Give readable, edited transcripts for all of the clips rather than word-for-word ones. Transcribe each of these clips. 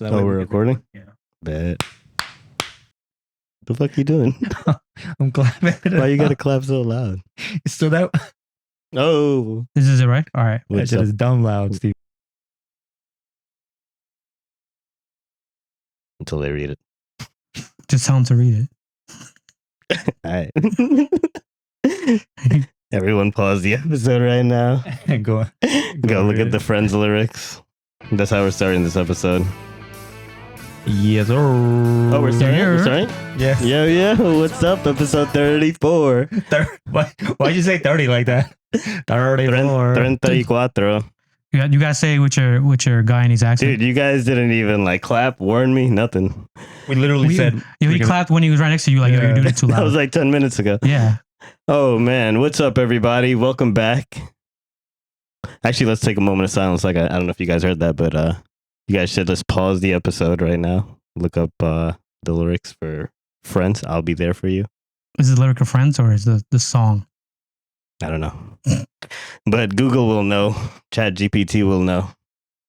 So that Oh, way we're we can recording? record. Bet. The fuck you doing? Yeah. I'm clapping. Why you gotta clap so loud? So that Oh, This is it, right? All right. that what's shit up? is dumb loud, Steve. Until they read it. Just tell him to read All right. Everyone pause the episode right now. Go Go look read at the it. Friends lyrics. That's how we're starting this episode. Yes, sir. Oh, we're starting? We're starting? Yes. Yo, what's up? Episode 34. Why'd you say 30 like that? 34. 34. it. You guys say with your Guyanese accent. Dude, you guys didn't even like clap, warn me, nothing. We literally said. He clapped when he was right next to you. Like, yo, you're doing it too That loud. was like 10 minutes ago. Yeah. Oh man, what's up everybody? Welcome back. Actually, let's take a moment of silence. Like I don't know if you guys heard that, but you guys should just pause the episode right now. Look up the lyrics for Friends. I'll be there for you. Is it lyric of Friends or is the song? I don't know. But Google will know. Chat GPT will know.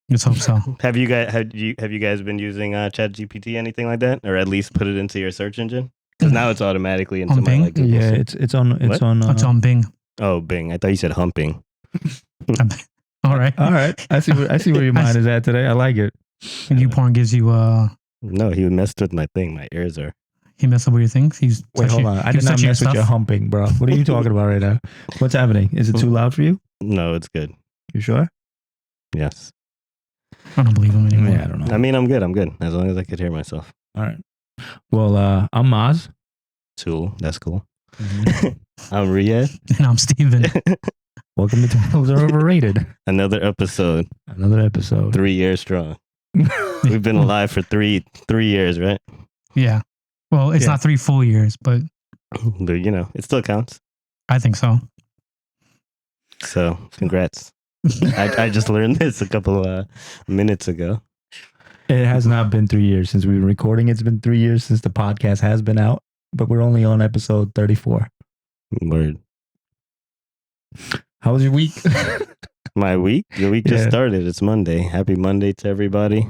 Let's hope so. Have you guys been using Chat GPT, anything like that? Or at least put it into your search engine? Because now it's automatically into On my Bing? like Google Yeah, search. it's on. It's What? on. It's on Bing. Oh, Bing. I thought you said humping. All right. All right. I see where your mind is at today. I like it. And YouPorn gives you No, he messed with my thing. My ears are. he messed up with your things. He's Wait, hold on. I did not mess with your humping, bro. What are you talking about right now? What's happening? Is it too loud for you? No, it's good. You sure? Yes. I don't believe him anymore. Yeah, I don't know. I mean, I'm good. As long as I could hear myself. All right. Well, I'm Maz. Cool. That's cool. I'm Riyad. And I'm Steven. Welcome to Titles Are Overrated. Another episode. Another episode. 3 years strong. We've been alive for three years, right? Yeah. Well, it's not 3 full years, but But you know, it still counts. I think so. So, congrats. I just learned this a couple of minutes ago. It has not been 3 years since we've been recording. It's been 3 years since the podcast has been out, but we're only on episode 34. Word. How was your week? My week? Your week just started. It's Monday. Happy Monday to everybody.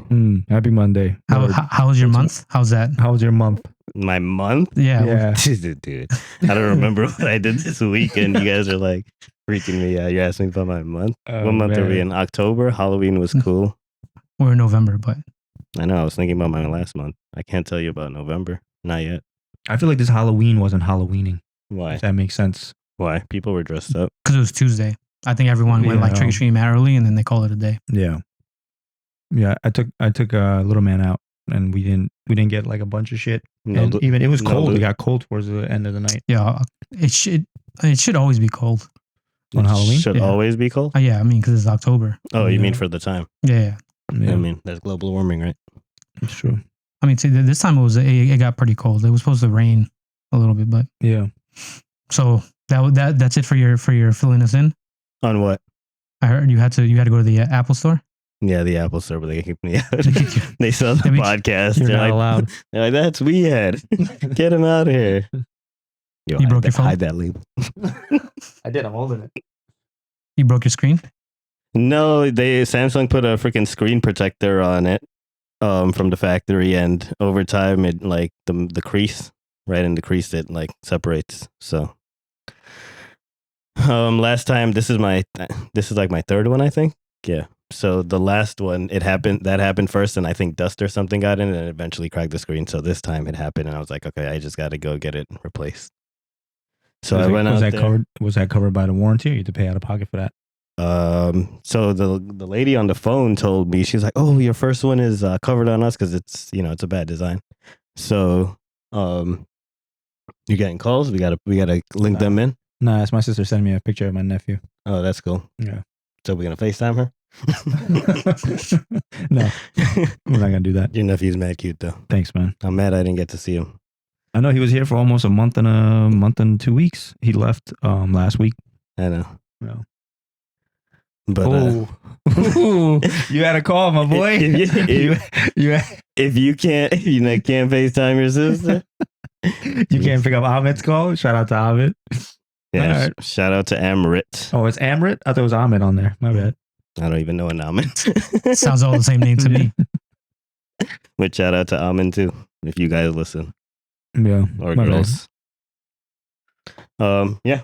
Happy Monday. How was your month? How's that? How was your month? My month? Yeah. Dude, I don't remember what I did this weekend. You guys are like freaking me out. You're asking me about my month. Oh, What month are we man. in? October? Halloween was cool. We're in November, but I know. I was thinking about my last month. I can't tell you about November. Not yet. I feel like this Halloween wasn't Halloweening. Why? If that makes sense. Why? People were dressed up. because it was Tuesday. I think everyone went like Yeah. trick or treating mad early, and then they called it a day. Yeah. Yeah. I took a little man out, and we didn't get like a bunch of shit. No, And even it was no cold. loot. It got cold towards the end of the night Yeah, it should always be cold. on Halloween. Should Yeah. always be cold? Yeah, I mean because it's October. Oh, you Yeah. mean for the time? Yeah. Yeah, I mean, that's global warming, right? it's true. I mean, see, this time it got pretty cold. It was supposed to rain a little bit, but Yeah. so that's it for your filling us in. On what? I heard you had to go to the Apple store. Yeah, the Apple Store, but they kicked me out. They saw the They make- podcast. You're They're not like, allowed. they're like, that's weird. Get him out of here. Yo, You broke your phone? Hide that label. I did. I'm holding it. You broke your screen. No, Samsung put a freaking screen protector on it from the factory, and over time it like the crease, right in the crease, it like separates. So last time this is like my third one, I think. Yeah. So the last one that happened first, and I think dust or something got in it and eventually cracked the screen. So this time it happened, and I was like, okay, I just got to go get it replaced. So I went out there. Was that covered by the warranty? Or you had to pay out of pocket for that? So the lady on the phone told me, she's like, oh, your first one is covered on us because it's a bad design. So you're getting calls. We gotta link them in. Nah, it's my sister sending me a picture of my nephew. Oh, that's cool. Yeah. So we're gonna FaceTime her. No, we're not gonna do that. Your nephew's mad cute though. Thanks, man. I'm mad I didn't get to see him. I know he was here for almost a month and 2 weeks. He left last week. I know. No. But Ooh, you had a call, my boy. if you can't FaceTime your sister, you can't pick up Ahmed's call. Shout out to Ahmed. yeah. Alright. Shout out to Amrit. Oh, it's Amrit? I thought it was Ahmed on there. My bad. I don't even know an Amrit. Sounds all the same name to me. But shout out to Amin too, if you guys listen Yeah. or My bad. girls. Yeah,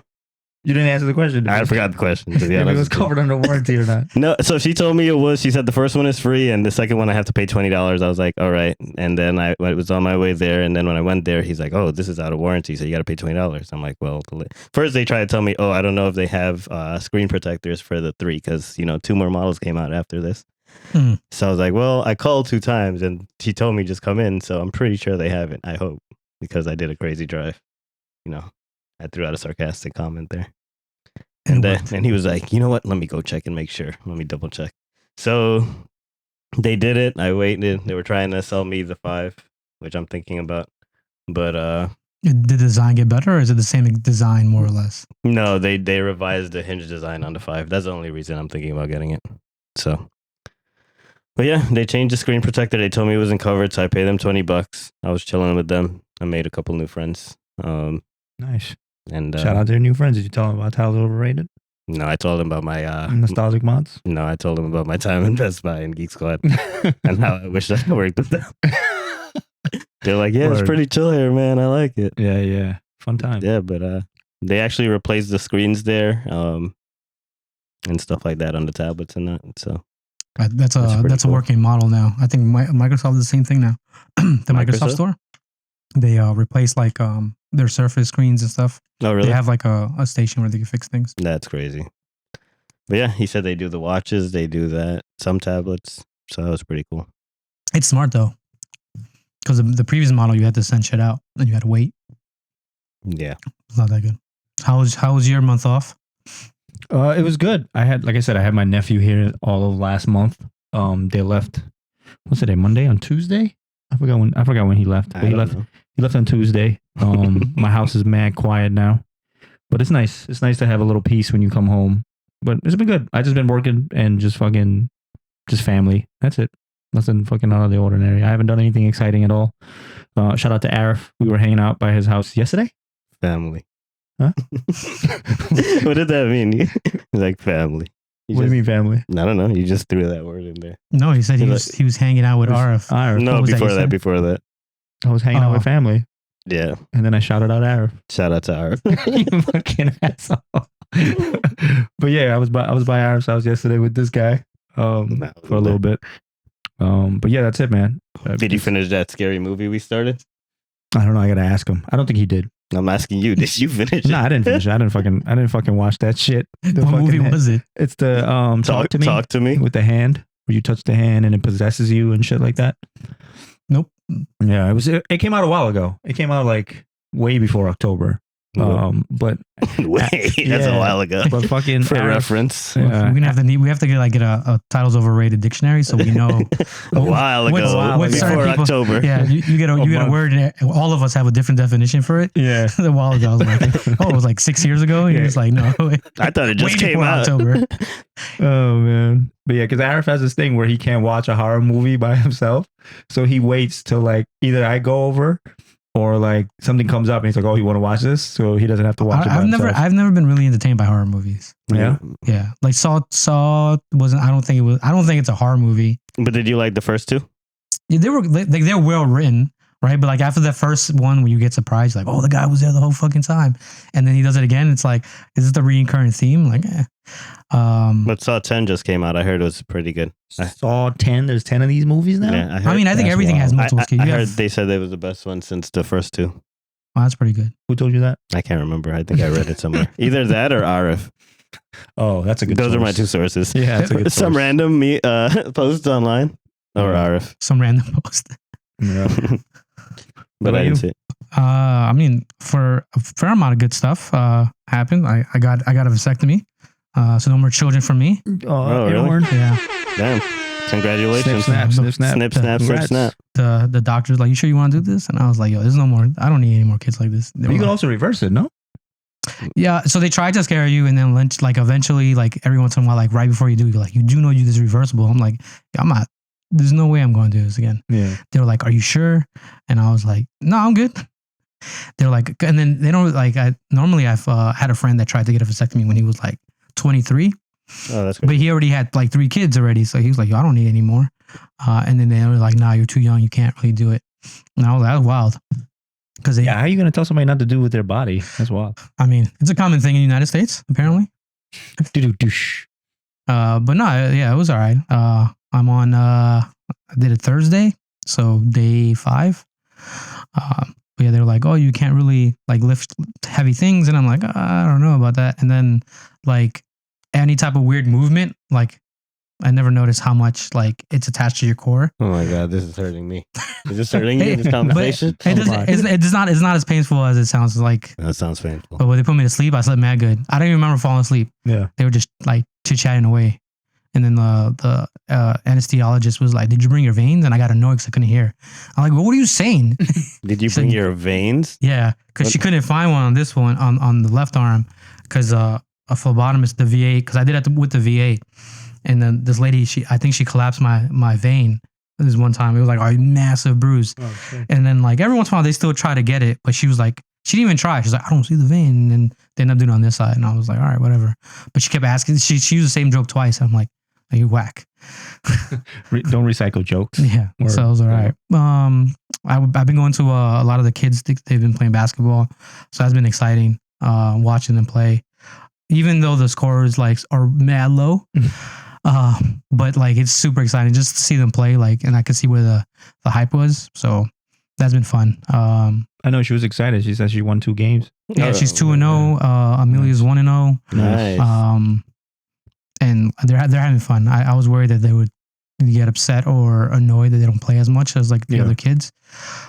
You didn't answer the question. I forgot the question. To be If it honest was with you. covered under warranty or not. No, so she told me it was. She said the first one is free, and the second one I have to pay $20. I was like, all right. And then I was on my way there, and then when I went there, he's like, oh, this is out of warranty, so you got to pay $20. I'm like, well, first they tried to tell me, oh, I don't know if they have screen protectors for the 3 because 2 more models came out after this. So I was like, well, I called 2 times, and she told me just come in, so I'm pretty sure they have it. I hope, because I did a crazy drive. I threw out a sarcastic comment there. And he was like, you know what? Let me go check and make sure. Let me double check. So they did it. I waited. They were trying to sell me the 5, which I'm thinking about. But did the design get better, or is it the same design more or less? no, they revised the hinge design on the 5. That's the only reason I'm thinking about getting it. So, but yeah, they changed the screen protector. They told me it wasn't covered, so I paid them $20. I was chilling with them. I made a couple new friends. Nice. And Shout out to your new friends. Did you tell them about how they're overrated? No, I told them about my Nostalgic mods? No, I told them about my time in Best Buy and Geek Squad and how I wish I worked with them. They're like, yeah, it's Word. pretty chill here, man. I like it. Yeah. Fun time. Yeah, but they actually replaced the screens there and stuff like that on the tablets and that. So That's pretty a cool. working model now. I think Microsoft does the same thing now. The Microsoft Store, they replace like their Surface screens and stuff. Oh, really? They have like a station where they can fix things. That's crazy. But yeah, he said they do the watches, they do that, some tablets. So that was pretty cool. It's smart though, because the previous model you had to send shit out and you had to wait. Yeah. It's not that good. How was your month off? It was good. I had my nephew here all of last month. They left. What's today? Monday on Tuesday? I forgot when he left. But I don't know. He left on Tuesday. My house is mad quiet now, but it's nice. It's nice to have a little peace when you come home. But it's been good. I just been working and just family. That's it. Nothing fucking out of the ordinary. I haven't done anything exciting at all. Shout out to Arif. We were hanging out by his house yesterday. Family. Huh? What did that mean? Like family. What do you mean family? I don't know. You just threw that word in there. No, he said he was hanging out with Arif. Arif. No, What was that you said? before that. I was hanging out with family. Yeah. And then I shouted out Arif. Shout out to Arif. You fucking asshole. But yeah, I was by Arif's house yesterday with this guy for a little bit. But yeah, that's it, man. Did you finish that scary movie we started? I don't know. I gotta ask him. I don't think he did. I'm asking you. Did you finish it? No, I didn't finish it. I didn't fucking watch that shit. What movie was it? It's the Talk to me with the hand, where you touch the hand and it possesses you and shit like that. Nope. Yeah, it came out a while ago. It came out like way before October. But wait, that's a while ago. But fucking For reference, We're gonna have to we have to get a titles overrated dictionary so we know a while ago, before October. Yeah, you get a word. And all of us have a different definition for it. Yeah, a while ago, I was like, it was like 6 years ago. And you're just like, no, I thought it just way came before out. October. Oh man, but yeah, because Arif has this thing where he can't watch a horror movie by himself, so he waits till like either I go over. Or like something comes up and he's like, "Oh, you want to watch this?" So he doesn't have to watch it. I've never been really entertained by horror movies. Yeah, yeah. Like Saw wasn't. I don't think it's a horror movie. But did you like the first 2? Yeah, they're well written, right? But like after the first one, when you get surprised, like, oh, the guy was there the whole fucking time, and then he does it again. It's like, is this the recurrent theme? Like, But Saw 10 just came out. I heard it was pretty good. Saw 10. There's 10 of these movies now. Yeah, I think everything has multiple skills. I heard they said it was the best one since the first 2. Oh, that's pretty good. Who told you that? I can't remember. I think I read it somewhere. Either that or Arif. Oh, that's a good. Those source. are my 2 sources. Yeah, that's a good Some source. random post online or Arif. Some random post. Yeah. But I didn't see it. I mean, for a fair amount of good stuff happened. I got a vasectomy. So no more children from me. Oh, really? Yeah. Damn. Congratulations. Snip, snap, snip, snap. Snip, snap, snip, Congrats. snap. The doctor's like, you sure you want to do this? And I was like, yo, there's no more. I don't need any more kids like this. They But were you could like, also reverse it, no? yeah. So they tried to scare you, and then like eventually, like every once in a while, like right before you do, you're like, you do know this is reversible. I'm like, I'm not. There's no way I'm going to do this again. Yeah. They were like, are you sure? And I was like, no, I'm good. They're like, and then they don't like. I've had a friend that tried to get a vasectomy when he was like 23. Oh, that's good. But he already had like 3 kids already. So he was like, yo, I don't need any more. And then they were like, "Nah, you're too young. You can't really do it." And I was like, "That's wild." Because Yeah, how are you gonna tell somebody not to do with their body? That's wild. I mean, it's a common thing in the United States, apparently. Doosh. But no, yeah, it was all right. I'm on. I did it Thursday, so day 5. But yeah, they were like, "Oh, you can't really like lift heavy things," and I'm like, "I don't know about that." And then like any type of weird movement, like I never noticed how much like it's attached to your core. Oh my god, this is hurting me. Is this hurting you? This conversation? It's not as painful as it sounds like. That sounds painful. But when they put me to sleep, I slept mad good. I don't even remember falling asleep. Yeah. They were just like chit chatting away. And then the anesthesiologist was like, "Did you bring your veins?" And I got annoyed because I couldn't hear. I'm like, "Well, what are you saying?" Did you bring your veins? Yeah, because she couldn't find one on this one on the left arm because a phlebotomist, the VA, because I did it with the VA, and then this lady, I think she collapsed my vein. This one time, it was like a massive bruise, and then like every once in a while they still try to get it, but she was like, she didn't even try. She's like, "I don't see the vein," and they ended up doing it on this side, and I was like, "All right, whatever." But she kept asking. She used the same joke twice. I'm like, "Are you whack?" Don't recycle jokes. Yeah, so I was all right. I've been going to a lot of the kids. They've been playing basketball, so that's been exciting. Watching them play, even though the scores like are mad low, but like it's super exciting just to see them play. Like, and I could see where the hype was. So that's been fun. I know she was excited. She said she won 2 games. Yeah, she's 2-0. Amelia's 1-0. Nice. And they're having fun. I was worried that they would get upset or annoyed that they don't play as much as like the other kids.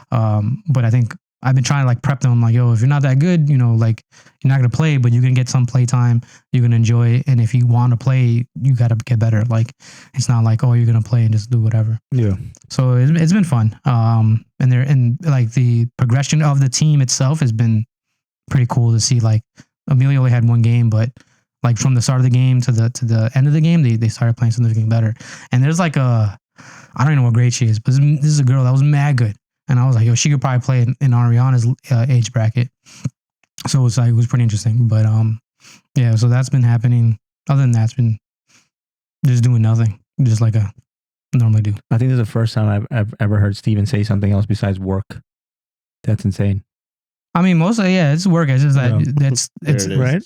But I think I've been trying to like prep them. I'm like, "Yo, if you're not that good, you know, like you're not gonna play, but you're gonna get some play time. You're gonna enjoy it. And if you want to play, you gotta get better. Like it's not like, oh, you're gonna play and just do whatever." Yeah. So it's been fun. And like the progression of the team itself has been pretty cool to see. Like Amelia only had 1 game, but like from the start of the game to the end of the game, they started playing significantly better. And there's like I don't even know what grade she is, but this is a girl that was mad good. And I was like, "Yo, she could probably play in Ariana's age bracket." So it was pretty interesting. But yeah, so that's been happening. Other than that, it's been just doing nothing, just like I normally do. I think this is the first time I've ever heard Steven say something else besides work. That's insane. I mean, mostly, yeah, it's work. It's just that it's right.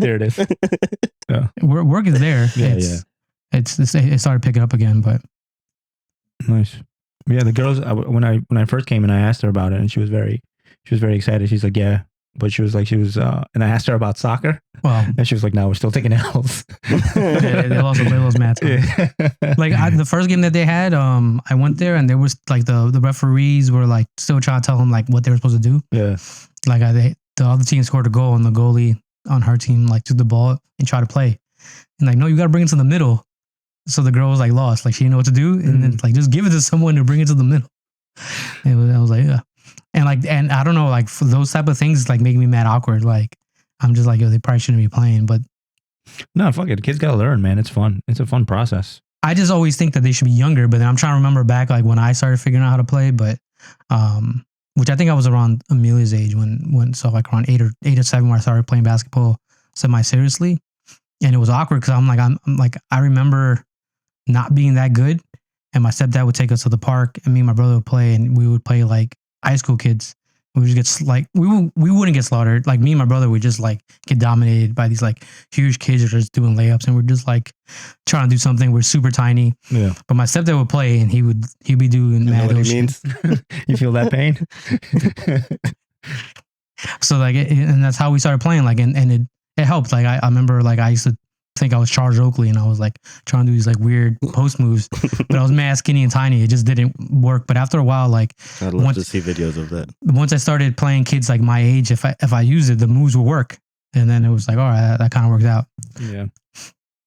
There it is. Yeah. Work is there. Yeah, It started picking up again, but nice. Yeah, the girls. When I first came and I asked her about it, and she was very excited. She's like, "Yeah," but she was, and I asked her about soccer. Well, and she was like, "No, we're still taking L's." they lost mad time. Yeah. Like the first game that they had, I went there and there was like the referees were like still trying to tell them like what they were supposed to do. Yeah. Like the other team scored a goal and the goalie on her team like took the ball and tried to play, and like, "No, you got to bring it to the middle." So the girl was like lost, like she didn't know what to do, and then like just give it to someone to bring it to the middle. I was like, yeah, and I don't know, like for those type of things like make me mad awkward. Like I'm just like, "Yo, they probably shouldn't be playing," but no, fuck it. Kids gotta learn, man. It's fun. It's a fun process. I just always think that they should be younger, but then I'm trying to remember back like when I started figuring out how to play, but which I think I was around Amelia's age when so like around 8 or 7 when I started playing basketball semi seriously, and it was awkward because I'm like I remember not being that good, and my stepdad would take us to the park, and me and my brother would play, and we would play like high school kids. We would just get like we wouldn't get slaughtered. Like me and my brother would just like get dominated by these like huge kids that are just doing layups, and we're just like trying to do something. We're super tiny. Yeah. But my stepdad would play, and he'd be doing mad what shit. means? You feel that pain? So like, and that's how we started playing. Like, and it helped. Like I remember like I used to think I was Charles Oakley, and I was like trying to do these like weird post moves, but I was mad skinny and tiny. It just didn't work. But after a while, like I'd love to see videos of that. Once I started playing kids like my age, if I used it, the moves would work. And then it was like, all right, that kind of worked out. Yeah.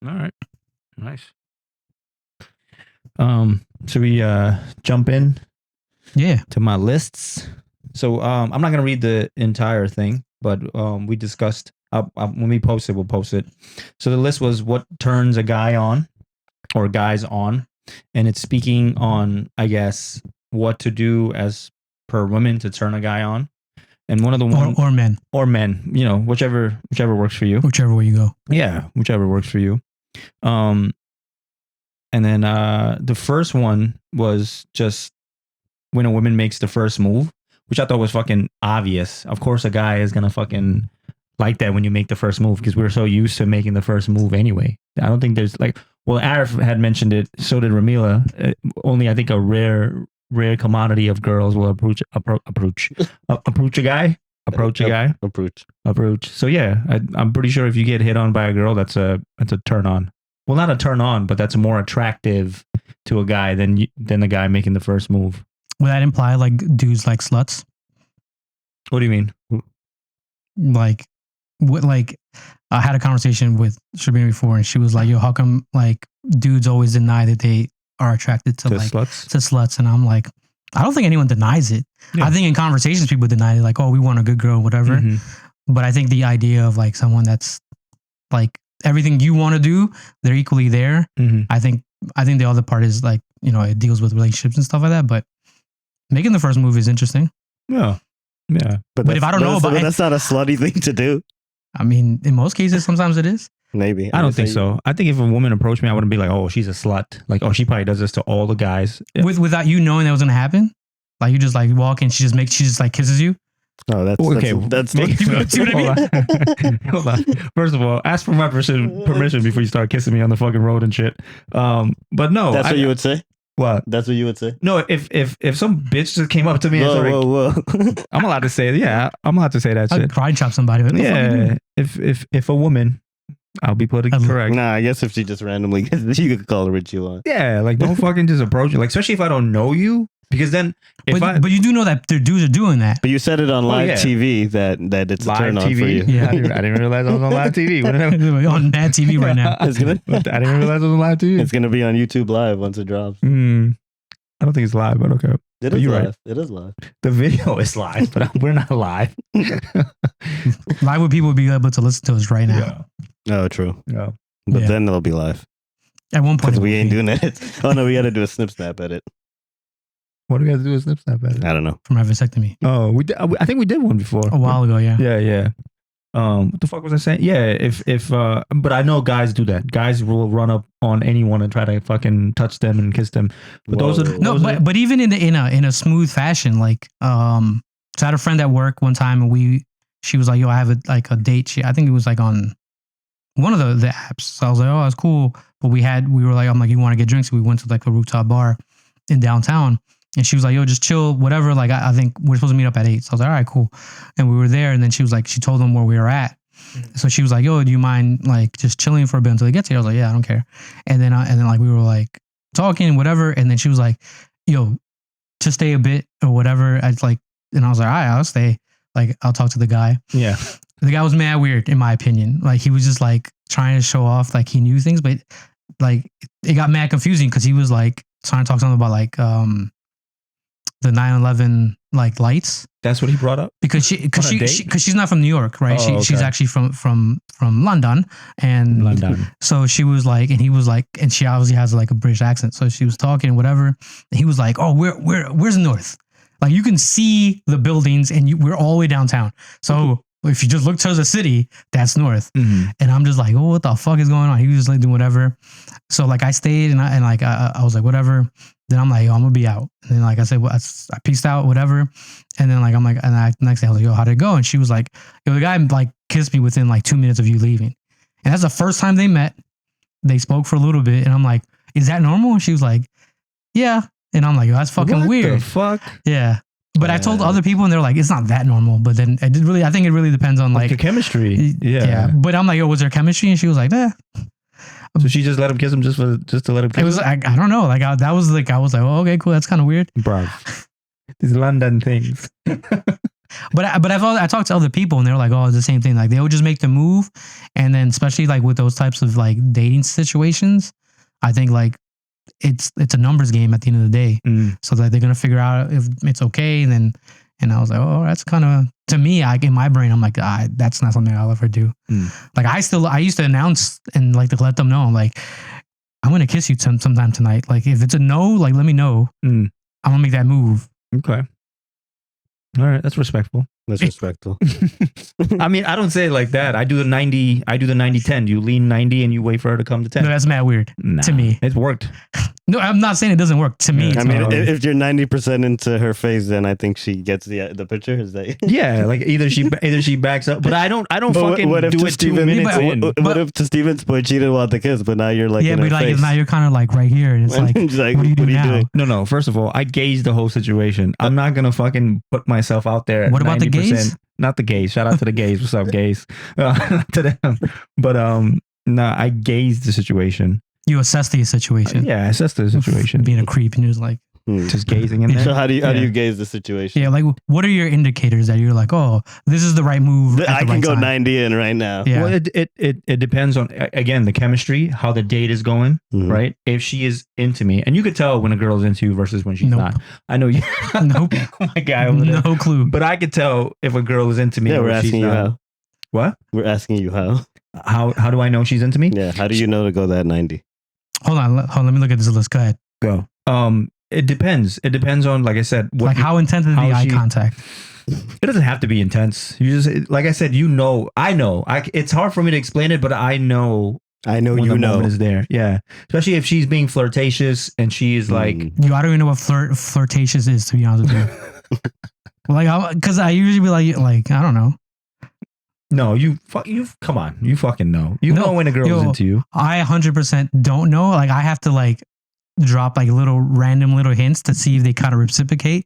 All right. Nice. So we jump in to my lists. So I'm not gonna read the entire thing, but we discussed when we post it, we'll post it. So the list was what turns a guy on or guys on, and it's speaking on, I guess, what to do as per women to turn a guy on. And one of the or men, you know, whichever works for you, whichever way you go. Yeah, whichever works for you. And then the first one was just when a woman makes the first move, which I thought was fucking obvious. Of course, a guy is gonna fucking like that when you make the first move because we're so used to making the first move anyway. I don't think there's like, well, Arif had mentioned it, so did Ramila. Only I think a rare commodity of girls will approach a guy. Approach. So yeah, I'm pretty sure if you get hit on by a girl, that's a turn on. Well, not a turn on, but that's more attractive to a guy than the guy making the first move. Would that imply like dudes like sluts? What do you mean? Like, what? Like, I had a conversation with Shabina before, and she was like, "Yo, how come like dudes always deny that they are attracted to like sluts?" To sluts?" And I'm like, I don't think anyone denies it. Yeah. I think in conversations people deny it, like, "Oh, we want a good girl, whatever." Mm-hmm. But I think the idea of like someone that's like everything you want to do, they're equally there. Mm-hmm. I think the other part is like, you know, it deals with relationships and stuff like that. But making the first move is interesting. Yeah. But if I don't know about it, that's not a slutty thing to do. I mean, in most cases, sometimes it is. Maybe. I don't think so. I think if a woman approached me, I wouldn't be like, "Oh, she's a slut." Like, "Oh, she probably does this to all the guys." Yeah. Without you knowing that was gonna happen, like you just like walk and she just like kisses you. Oh, that's okay. That's see what I mean? Hold on. First of all, ask for my permission before you start kissing me on the fucking road and shit. But no, that's what you would say. What? That's what you would say? No, if some bitch just came up to me and started, I'm allowed to say it. Yeah, I'm allowed to say that shit. I'd karate chop somebody. Yeah, if a woman, I'll be politically correct. Nah, I guess if she just randomly, you could call her what you want. Yeah, like don't fucking just approach it. Like especially if I don't know you, because then but you do know that the dudes are doing that. But you said it on live TV that it's live a turn on TV? for you. Yeah, I didn't realize I was on live TV. On bad TV right now. I didn't realize I was on live TV. It's gonna be on YouTube Live once it drops. I don't think it's live, but okay. It is live. Right. It is live. The video is live, but we're not live. Live would people be able to listen to us right now. Yeah. Oh, true. Yeah. But then it'll be live. At one point. Because we ain't doing it. Oh, no, we got to do a snip snap edit. What do we have to do a snip snap edit? I don't know. For my vasectomy. Oh, we did, I think we did one before. A while ago, yeah. Yeah. What the fuck was I saying? Yeah, but I know guys do that. Guys will run up on anyone and try to fucking touch them and kiss them. But but even in a smooth fashion, like so I had a friend at work one time and she was like, "Yo, I have a date." I think it was like on one of the apps. So I was like, "Oh, that's cool." But we were like, I'm like, "You want to get drinks?" So we went to like a rooftop bar in downtown. And she was like, "Yo, just chill, whatever." Like, I think we're supposed to meet up at 8. So I was like, "All right, cool." And we were there. And then she was like, she told them where we were at. Mm-hmm. So she was like, "Yo, do you mind like just chilling for a bit until he gets here?" I was like, "Yeah, I don't care." And then like we were like talking and whatever. And then she was like, "Yo, just stay a bit or whatever." And I was like, "All right, I'll stay. Like, I'll talk to the guy." Yeah. The guy was mad weird, in my opinion. Like, he was just like trying to show off like he knew things, but like it got mad confusing because he was like trying to talk something about like the 9/11 like lights. That's what he brought up because she's not from New York, right? Oh, she's actually from London, and so she was like, and he was like, and she obviously has like a British accent, so she was talking and whatever. And he was like, "Oh, where's the north? Like you can see the buildings, and we're all the way downtown. So if you just look towards the city, that's north." Mm-hmm. And I'm just like, "Oh, what the fuck is going on?" He was just like doing whatever. So like I stayed and I was like whatever. Then I'm like, "Yo, I'm gonna be out." And then like I said, well, I peaced out, whatever. And then like I'm like, and next day I was like, "Yo, how'd it go?" And she was like, "Yo, the guy like kissed me within like 2 minutes of you leaving." And that's the first time they met. They spoke for a little bit, and I'm like, "Is that normal?" And she was like, "Yeah." And I'm like, "Yo, that's fucking weird." What the fuck? Yeah. But I told other people, and they're like, "It's not that normal." But then I think it really depends on like the chemistry. Yeah. But I'm like, "Yo, was there chemistry?" And she was like, "Eh." So she just let him kiss him just to let him kiss him? It was I don't know. Like I was like, "Oh, okay, cool. That's kind of weird." Bro. These London things. But I talked to other people and they were like, "Oh, it's the same thing." Like they would just make the move, and then especially like with those types of like dating situations, I think like it's a numbers game at the end of the day. So that they're gonna figure out if it's okay, and I was like, "Oh, that's kind of," to me, like in my brain, I'm like, that's not something I'll ever do. Like I used to announce and like to let them know, like, "I'm gonna kiss you sometime tonight. Like if it's a no, like let me know. I'm gonna make that move." Okay. All right, that's respectful. That's respectful. I mean, I don't say it like that. I do the 90. I do the 90-10. You lean 90 and you wait for her to come to 10. No, that's mad weird to me. It worked. No, I'm not saying it doesn't work. To me, Yeah, it's I mean, not work. if you're 90% into her face, then I think she gets the picture. Is that? Yeah, like either she backs up, but I don't But fucking what if do to it 2 Steven- minutes in. What if to Steven's point, she didn't want the kiss, but now you're like yeah, in but her like face. now you're kind of like right here, and it's like, She's like, what do you do now? doing? No. First of all, I gaze the whole situation. I'm not gonna fucking put myself out there. What about the 90%. gays? Not the gays. Shout out to the gays. What's up, gays? Not to them. But no, I gaze the situation. You assess the situation. Yeah, it's just the situation. Being a creep, and you're just like, Just gazing in there. So how do you gaze the situation? yeah, like what are your indicators that you're like, oh, this is the right move? At I the can right go time. 90 in right now. Yeah. Well, it depends on, again, the chemistry, how the date is going, Mhm. right? If she is into me, and you could tell when a girl's into you versus when she's Nope. not. I know you. Nope. My guy over there. No clue. But I could tell if a girl is into me. Yeah, or we're if she's asking you not. how. What? We're asking you how. How do I know she's into me? Yeah, how do you know to go that 90? Hold on, let me look at this list. Go ahead. Go. It depends. It depends on, like I said, what Like how intense is the how eye she- contact? It doesn't have to be intense. You just, like I said, I know. It's hard for me to explain it, but I know I know when you the know. moment is there. Yeah, especially if she's being flirtatious and she is like, I don't even know what flirtatious is, to be honest with you. Like, because I usually be like I don't know. no, you come on, you fucking know. You No, know when a girl is yo, into you. I 100% don't know. Like I have to like drop like random little hints to see if they kind of reciprocate.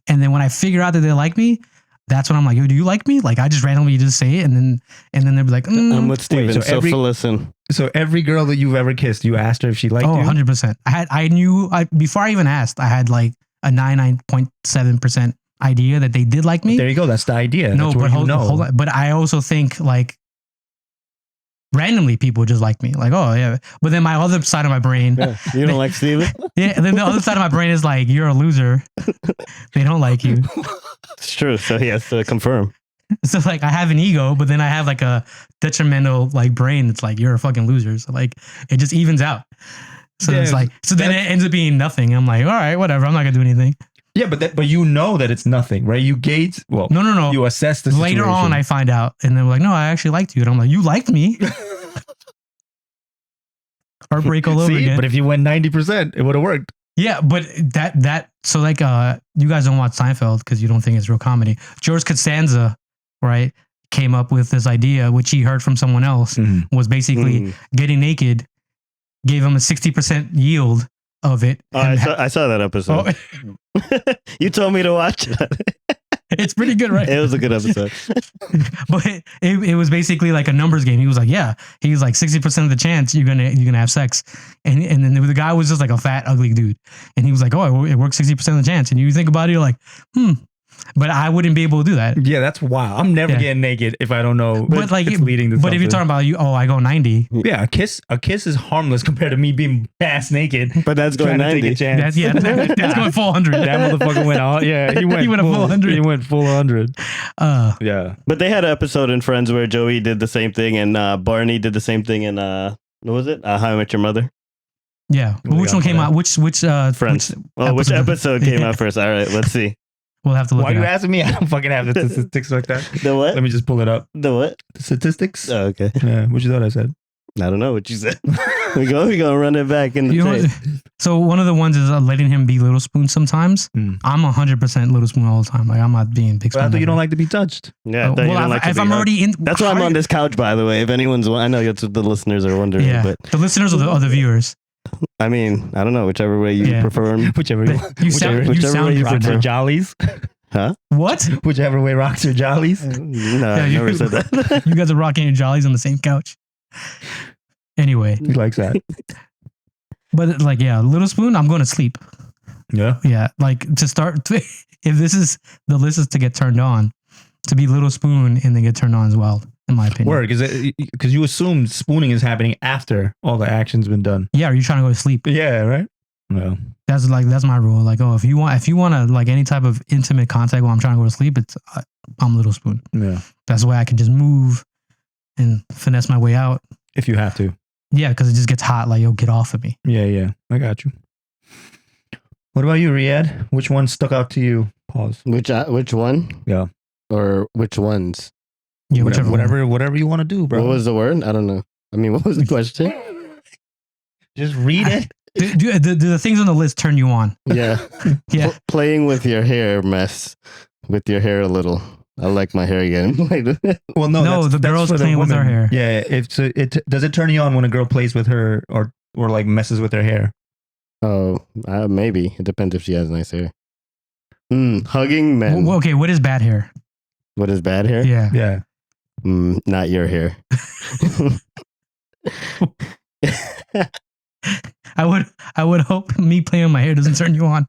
And then when I figure out that they like me, that's when I'm like, yo, do you like me? Like I just randomly just say it, and then they'll be like, I'm with Steven. so So, every- listen. So every girl that you've ever kissed, you asked her if she liked oh, you. 100%. I knew before I even asked, I had like a 99.7% idea that they did like me. There you go. That's the idea. No, That's but where hold on. But I also think like randomly people just like me. Like, oh yeah. But then my other side of my brain, Yeah. You don't like Steven? yeah. And then the other side of my brain is like, you're a loser. They don't like you. It's true. So he has to confirm. So like I have an ego, but then I have like a detrimental like brain that's like, you're a fucking loser. So like it just evens out. So Yeah, it's like, so then it ends up being nothing. I'm like, all right, whatever. I'm not gonna do anything. Yeah, but you know that it's nothing, right? You gauge. Well, No. you assess the Later situation. on, I find out, and they're like, no, I actually liked you. And I'm like, you liked me. Heartbreak all over See, again. but if you went 90%, it would have worked. Yeah, but so like you guys don't watch Seinfeld because you don't think it's real comedy. George Costanza, right, came up with this idea which he heard from someone else, was basically getting naked, gave him a 60% yield of it. Oh, and I saw that episode. You told me to watch it. It's pretty good, right? It was a good episode. But it was basically like a numbers game. He was like, yeah, he's like 60% of the chance you're gonna have sex, and then the guy was just like a fat, ugly dude, and he was like, oh, it works 60% of the chance, and you think about it, you're like, but I wouldn't be able to do that. Yeah, that's wild. I'm never getting naked if I don't know. But like, it's leading to but if you're talking something. about I go 90. Yeah, a kiss is harmless compared to me being ass naked. But that's going trying to 90. take a chance. That's going full 100. That motherfucker went out. Yeah, he went He went a full 100. He went full 100. Yeah. But they had an episode in Friends where Joey did the same thing and Barney did the same thing in what was it? How I Met Your Mother? Yeah. But which one came out? Which Friends. Which episode came out first? All right, let's see. We'll have to look Why are it you up. asking me? I don't fucking have the statistics like that. The what? Let me just pull it up. The what? The statistics? Oh, okay. Yeah, what you thought I said? I don't know what you said. we gonna run it back in the You know, tape. so one of the ones is letting him be Little Spoon sometimes. I'm 100% Little Spoon all the time. Like I'm not being Big But Spoon. I thought you ever. don't like to be touched. Yeah, I thought you didn't like to if be I'm hugged. already in, That's why I'm on this couch, by the way. If anyone's, I know that's what the listeners are wondering, Yeah, but the listeners or the viewers. I mean, I don't know, whichever way you Yeah. prefer. Whichever You sound whichever way you proud rocks now. your jollies. Huh? What? Whichever way rocks your jollies. No, I never said that. You guys are rocking your jollies on the same couch. Anyway, He likes that. but like, yeah, Little Spoon, I'm going to sleep. Yeah. Yeah, like to start, if this is the list is to get turned on, to be Little Spoon and then get turned on as well, in my opinion. Word, because you assume spooning is happening after all the action's been done. Yeah, are you trying to go to sleep? Yeah, right? Well, That's my rule. Like, oh, if you want to like any type of intimate contact while I'm trying to go to sleep, I'm Little Spoon. yeah. That's why I can just move and finesse my way out. If you have to. Yeah, because it just gets hot. Like, yo, get off of me. Yeah. I got you. What about you, Riyad? Which one stuck out to you? Pause. Which one? Yeah. or which ones? Yeah, whichever. Whatever you want to do, bro. What was the word? I don't know. I mean, what was the question? Just read it. Do the things on the list turn you on? Yeah. Yeah. Playing with your hair, mess with your hair a little. I like my hair getting played with. Well, No, the girl's for the playing with her woman. hair. Yeah, does it turn you on when a girl plays with her or like messes with her hair? Oh, maybe. It depends if she has nice hair. Hugging men. Well, okay, what is bad hair? What is bad hair? Yeah. Yeah. Not your hair. I would hope me playing with my hair doesn't turn you on.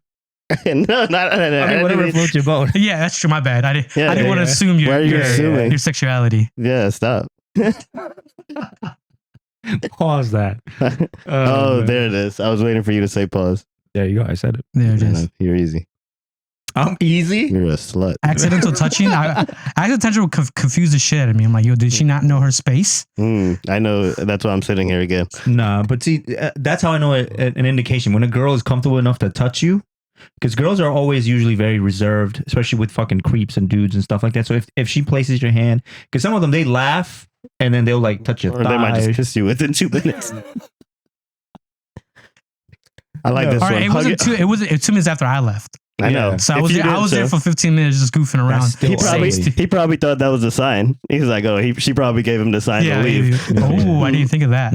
No, not. I mean, whatever floats your boat. Yeah, that's true. My bad. I didn't Yeah, want to assume Why are you assuming? your sexuality. Yeah, stop. Pause that. Oh, man. there it is. I was waiting for you to say pause. There you go. I said it. There it No, is. you're easy. I'm easy. You're a slut. Accidental touching. Accidental confused the shit out of me. I'm like, yo, did she not know her space? I know. That's why I'm sitting here again. Nah, but see, that's how I know an indication when a girl is comfortable enough to touch you. Because girls are always usually very reserved, especially with fucking creeps and dudes and stuff like that. So if she places your hand, because some of them, they laugh and then they'll like touch your Or they might thigh. just kiss you within 2 minutes. I like this All right, one. it wasn't 2 minutes after I left. I know. So If you I was did there so. for 15 minutes just goofing around. That's still He probably thought that was a sign. He's like, oh, she probably gave him the sign to leave. Oh, I didn't think of that.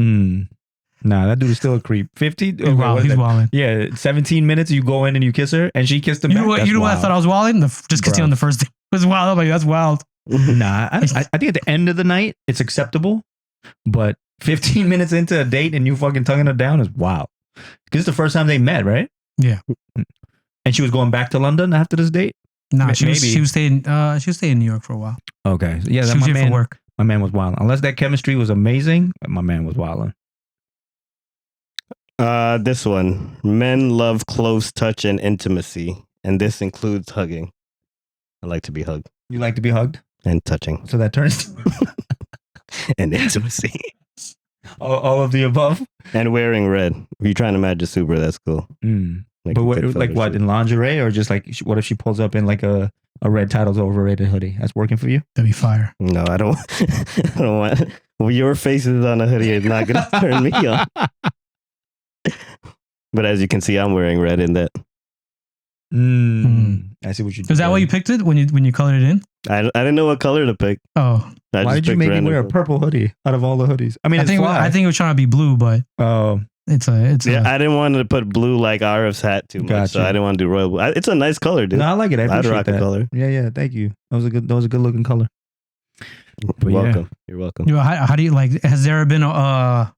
Nah, that dude is still a creep. 50? He's wilding. Yeah, 17 minutes, you go in and you kiss her, and she kissed him back. You know what I thought I was wilding? Just because on the first day was wild. I'm like, that's wild. Nah, I think at the end of the night, it's acceptable. But 15 minutes into a date and you fucking tonguing her down is wild. Because it's the first time they met, right? Yeah. And she was going back to London after this date? Nah, she was staying in New York for a while. Okay. So yeah, she was here for work. My man was wild. Unless that chemistry was amazing, my man was wilding. This one. Men love close touch and intimacy, and this includes hugging. I like to be hugged. You like to be hugged? And touching. So that turns And intimacy. all of the above? And wearing red. If you're trying to match a super, that's cool. But what, in lingerie, or just like, what if she pulls up in like a red Title's overrated hoodie? That's working for you? That'd be fire. No, I don't want. Well, your faces on a hoodie is not going to turn me on. But as you can see, I'm wearing red in that. I see what you did. Is that why you picked it when you colored it in? I didn't know what color to pick. Oh, why did you make me wear a purple hoodie out of all the hoodies? I mean, I think it was trying to be blue, but it's I didn't want to put blue like Arif's hat too much, so I didn't want to do royal blue. It's a nice color, dude. No, I like it. I'd rock the color. Yeah, thank you. That was a good looking color. But welcome. You're welcome. How do you like? Has there been a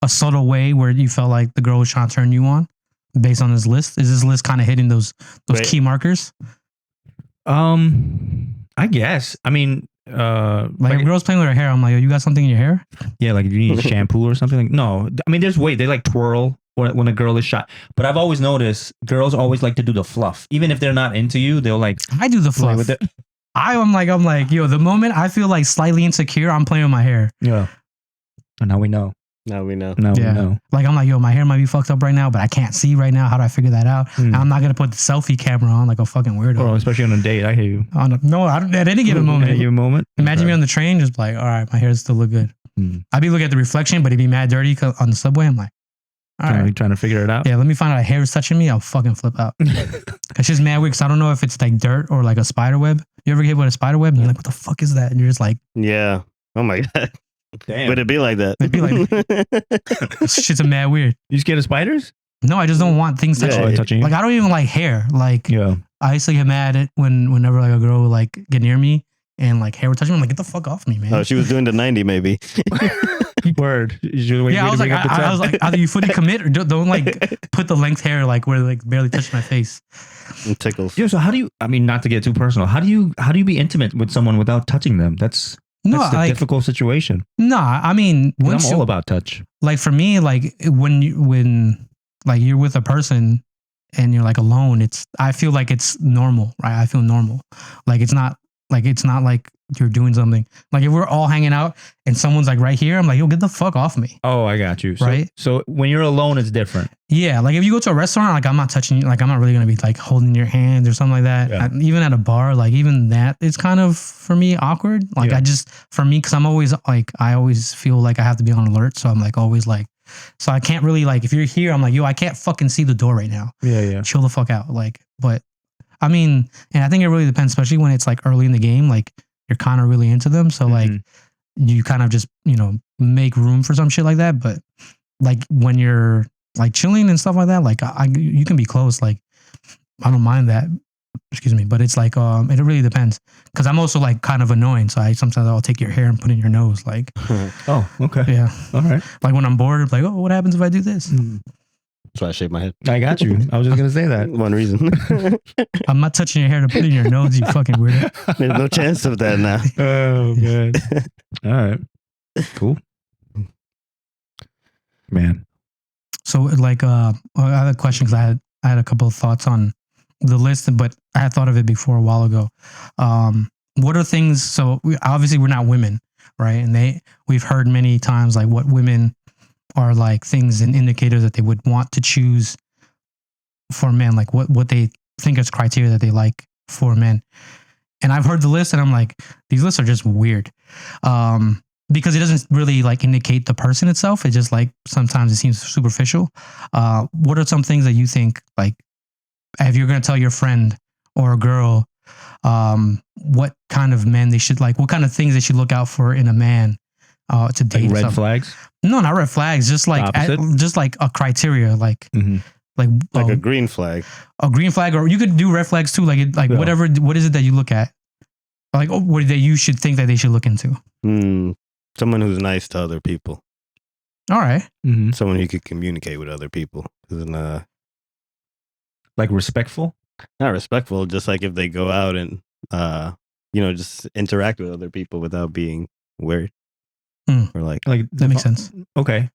subtle way where you felt like the girl was trying to turn you on based on this list? Is this list kind of hitting those key markers? I guess. I mean, like if girl's playing with her hair, I'm like, oh, you got something in your hair? Yeah, like if you need shampoo or something. Like, no, I mean, there's they like twirl when a girl is shy. But I've always noticed girls always like to do the fluff, even if they're not into you. They'll like. I do the fluff. I'm like, yo, the moment I feel like slightly insecure, I'm playing with my hair. Yeah. And now we know. Now we know. We know. Like, I'm like, yo, my hair might be fucked up right now, but I can't see right now. How do I figure that out? And I'm not going to put the selfie camera on like a fucking weirdo. Bro, especially on a date. I hear you. No, I don't, at any given moment. Your moment? Imagine me on the train, just like, all right, my hair still look good. I'd be looking at the reflection, but it'd be mad dirty on the subway. I'm like, all right. Trying to figure it out? Yeah, let me find out hair is touching me. I'll fucking flip out. It's just mad weird because I don't know if it's like dirt or like a spider web. You ever get hit with a spider web? And you're like, what the fuck is that? And you're just like, yeah. Oh my God. Damn. Would it be like that? It'd be like, this shit's a mad weird. You scared of spiders? No, I just don't want things touching you. Like, I don't even like hair. Like, I used to get mad at whenever like a girl would like get near me and like hair would touch me. I'm like, get the fuck off me, man. Oh, she was doing the 90 maybe. Word. I was like, either you fully commit or don't like put the length hair like where like barely touch my face. It tickles. Yeah. So how do you? I mean, not to get too personal. How do you be intimate with someone without touching them? That's a difficult situation. No, I mean, I'm all about touch. Like for me, like when like you're with a person and you're like alone, I feel like it's normal, right? I feel normal. Like it's not like you're doing something. Like if we're all hanging out and someone's like right here, I'm like, yo, get the fuck off me. Oh, I got you. So, Right? So when you're alone, it's different. Yeah, like if you go to a restaurant, like I'm not touching you, like I'm not really gonna be like holding your hand or something like that. Yeah. Even at a bar, like even that, it's kind of for me awkward. Like Yeah. for me, because I'm always like I always feel like I have to be on alert, so I'm like always like, so I can't really like if you're here, I'm like, yo, I can't fucking see the door right now. Yeah. Chill the fuck out. Like, but I mean, and I think it really depends, especially when it's like early in the game, like you're kind of really into them, so like you kind of just make room for some shit like that. But like when you're like chilling and stuff like that, like you can be close. Like I don't mind that. Excuse me, but it's like it really depends because I'm also like kind of annoying. So sometimes I'll take your hair and put it in your nose. Like, Oh, okay. yeah, All right. like when I'm bored, like, oh, what happens if I do this? That's why I shave my head. I got you. I was just gonna say that. One reason. I'm not touching your hair to put it in your nose. You fucking weirdo. There's no chance of that now. Oh, good. All right. Cool. Man. So like I had a question because I had a couple of thoughts on the list, but I had thought of it before a while ago. What are things? So obviously we're not women, right? And we've heard many times like what women are like things and indicators that they would want to choose for men, like what they think is criteria that they like for men. And I've heard the list and I'm like, these lists are just weird. Because it doesn't really like indicate the person itself. It just like sometimes it seems superficial. What are some things that you think like if you're going to tell your friend or a girl what kind of men they should like, what kind of things they should look out for in a man to date? Like red flags? No, not red flags. Just like just like a criteria, like like a green flag. A green flag, or you could do red flags too. Like whatever. What is it that you look at? Like what that you should think that they should look into? Someone who's nice to other people. All right. Someone who could communicate with other people. Like respectful? Not respectful, just like if they go out and just interact with other people without being weird. Or like that makes sense. Okay.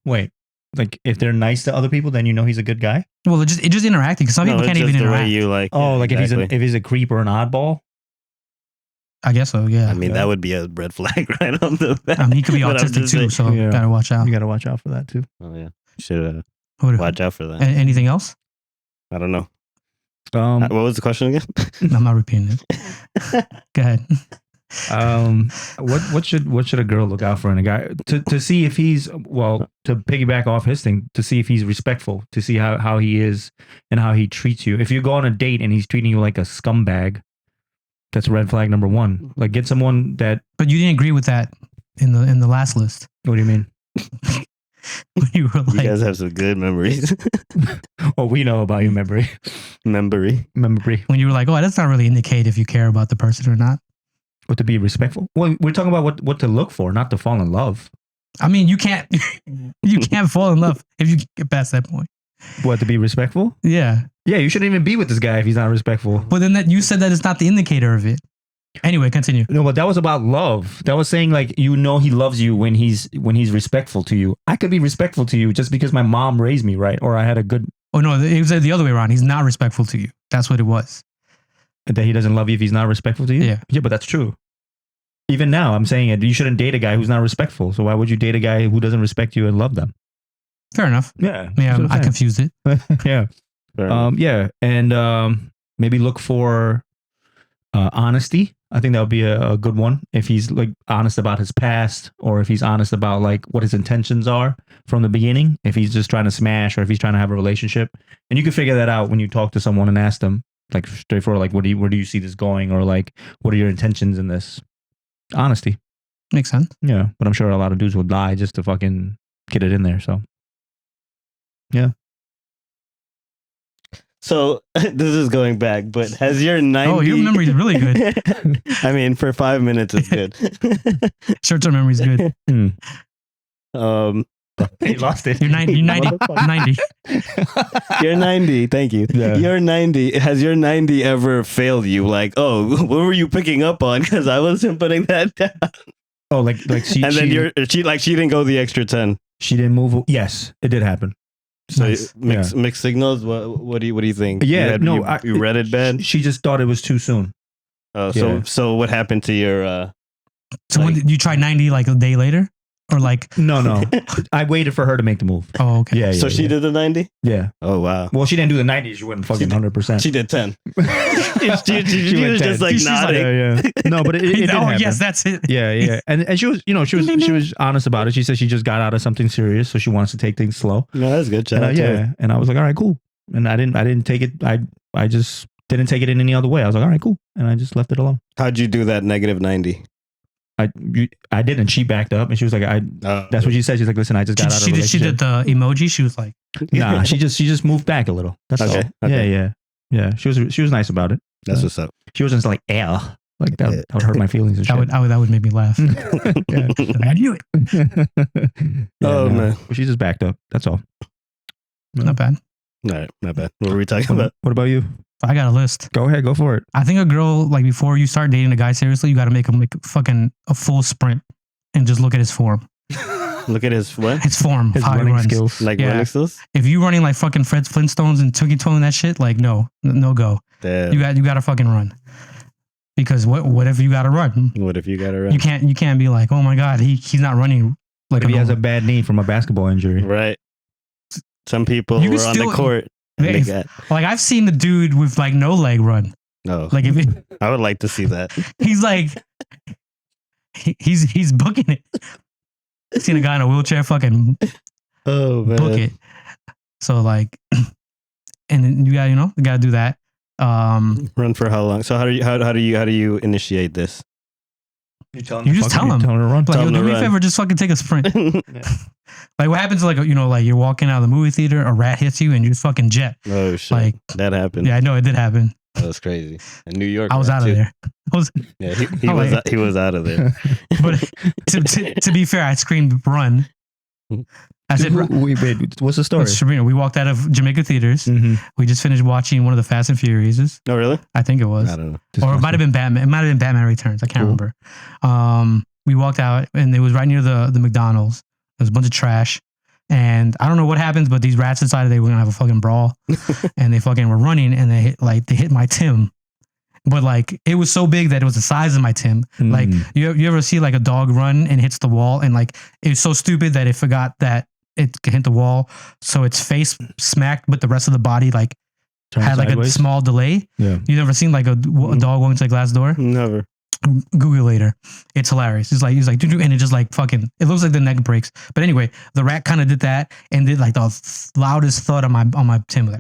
Wait. Like if they're nice to other people, then you know he's a good guy? Well, it just interacting because some people can't even interact. The way you like. Oh, yeah, like exactly. if he's a creep or an oddball? I guess so, yeah. I mean, that would be a red flag right on the back. I mean, he could be autistic too, so you gotta watch out. You gotta watch out for that too. Oh yeah, you should watch out for that. Anything else? I don't know. What was the question again? I'm not repeating it. Go ahead. What should a girl look out for in a guy to see if he's to piggyback off his thing, to see if he's respectful, to see how he is and how he treats you. If you go on a date and he's treating you like a scumbag, that's red flag number one. Like get someone that. But you didn't agree with that in the last list. What do you mean? You were like, you guys have some good memories. Oh, we know about your memory. Memory. When you were like, oh, that's not really indicate if you care about the person or not. What, to be respectful? Well, we're talking about what to look for, not to fall in love. I mean, you can't fall in love if you get past that point. What, to be respectful? Yeah. Yeah, you shouldn't even be with this guy if he's not respectful. But then you said that it's not the indicator of it. Anyway, continue. No, but that was about love. That was saying like, he loves you when he's respectful to you. I could be respectful to you just because my mom raised me right, or I had a good. Oh no, it was the other way around. He's not respectful to you. That's what it was. That he doesn't love you if he's not respectful to you? Yeah, but that's true. Even now, I'm saying it. You shouldn't date a guy who's not respectful. So why would you date a guy who doesn't respect you and love them? Fair enough. Yeah. Yeah, I confused it. Yeah. Yeah. And maybe look for honesty. I think that would be a good one. If he's like honest about his past, or if he's honest about like what his intentions are from the beginning, if he's just trying to smash or if he's trying to have a relationship. And you can figure that out when you talk to someone and ask them like straightforward, like, where do you see this going? Or like, what are your intentions in this? Honesty. Makes sense. Yeah. But I'm sure a lot of dudes would lie just to fucking get it in there. So yeah. So this is going back, but has your 90... Oh, your memory's really good. I mean, for 5 minutes, it's good. Short-term memory's good. He lost it. You're 90. You're 90. 90. You're 90. Thank you. Yeah. You're 90. Has your 90 ever failed you? Like, oh, what were you picking up on? Because I wasn't putting that down. Oh, like she. And then she didn't go the extra 10. She didn't move. Yes, it did happen. So Nice. mixed signals. What do you think? Yeah, you read it bad. She just thought it was too soon. Oh, Yeah. so what happened to your? So when did you try 90 like a day later, or like? No. I waited for her to make the move. Oh, okay. Yeah. So she did the 90. Yeah. Oh wow. Well, she didn't do the 90. She went fucking 100%. She did 10. She She went was 10. just like She's like, nodding. Yeah. No, but it did Oh happen. yes, that's it. Yeah. And she was, she was honest about it. She said she just got out of something serious, so she wants to take things slow. No, that's good. Shout And, out to her. yeah. And I was like, all right, cool. And I didn't take it. I just didn't take it in any other way. I was like, all right, cool. And I just left it alone. How'd you do that negative 90? I didn't. She backed up, and she was like, that's what she said. She's like, listen, I just got out of a She relationship. did the emoji. She was like, Nah, she just moved back a little. That's Okay, all. okay. Yeah. She was nice about it. That's what's up. She wasn't like, like that would hurt my feelings and shit. that would make me laugh. Yeah. I knew it. Oh, man. Well, she just backed up. That's all. Not bad. All right, not bad. What were we talking about? What about you? I got a list. Go ahead, go for it. I think a girl, like before you start dating a guy seriously, you got to make him like fucking a full sprint and just look at his form. Look at his what? His form, His how he running runs. skills. Like Yeah. running skills? If you running like fucking Fred Flintstones and Tookie Toe and that shit, like no go. Damn. You got to fucking run. Because what if you got to run? What if you got to run? You can't be like, oh my god, he's not running like If he has a normal. bad knee from a basketball injury. Right. Some people You were can on the still- court. And they If- got, Like I've seen the dude with like no leg run. no, Like if I would like to see that. he's like he's booking it. Seen a guy in a wheelchair fucking Oh man. book it. So like, and then you gotta do that. Run for how long? So how do you initiate this? You just tell him. Tell him to run. Like, Tell yo, him to do me a run. favor, just fucking take a sprint. Like what happens like like you're walking out of the movie theater, a rat hits you and you just fucking jet. Oh shit. Like- that happened. Yeah, I know it did happen. That was crazy. In New York. I was right, out of too. there. I was, Yeah, he Oh, was yeah. he was out of there. but to be fair, I screamed run. I said, Wait, what's the story? Sabrina, we walked out of Jamaica theaters. Mm-hmm. We just finished watching one of the Fast and Furiouses. No, really? I think it was. I don't know. Or it might have been Batman. It might have been Batman Returns. I can't Cool. remember. We walked out and it was right near the McDonald's. There was a bunch of trash. And I don't know what happens, but these rats decided they were gonna have a fucking brawl. And they fucking were running and they hit my Tim. But like it was so big that it was the size of my Tim. Like you ever see like a dog run and hits the wall and like it's so stupid that it forgot that it hit the wall. So its face smacked, but the rest of the body like had like a small delay. Yeah. You never seen like a dog going to the glass door? Never. Google later. It's hilarious. He's like, doo-doo, and it just like fucking, it looks like the neck breaks. But anyway, the rat kind of did that and did like the loudest thud on my Tim. Like,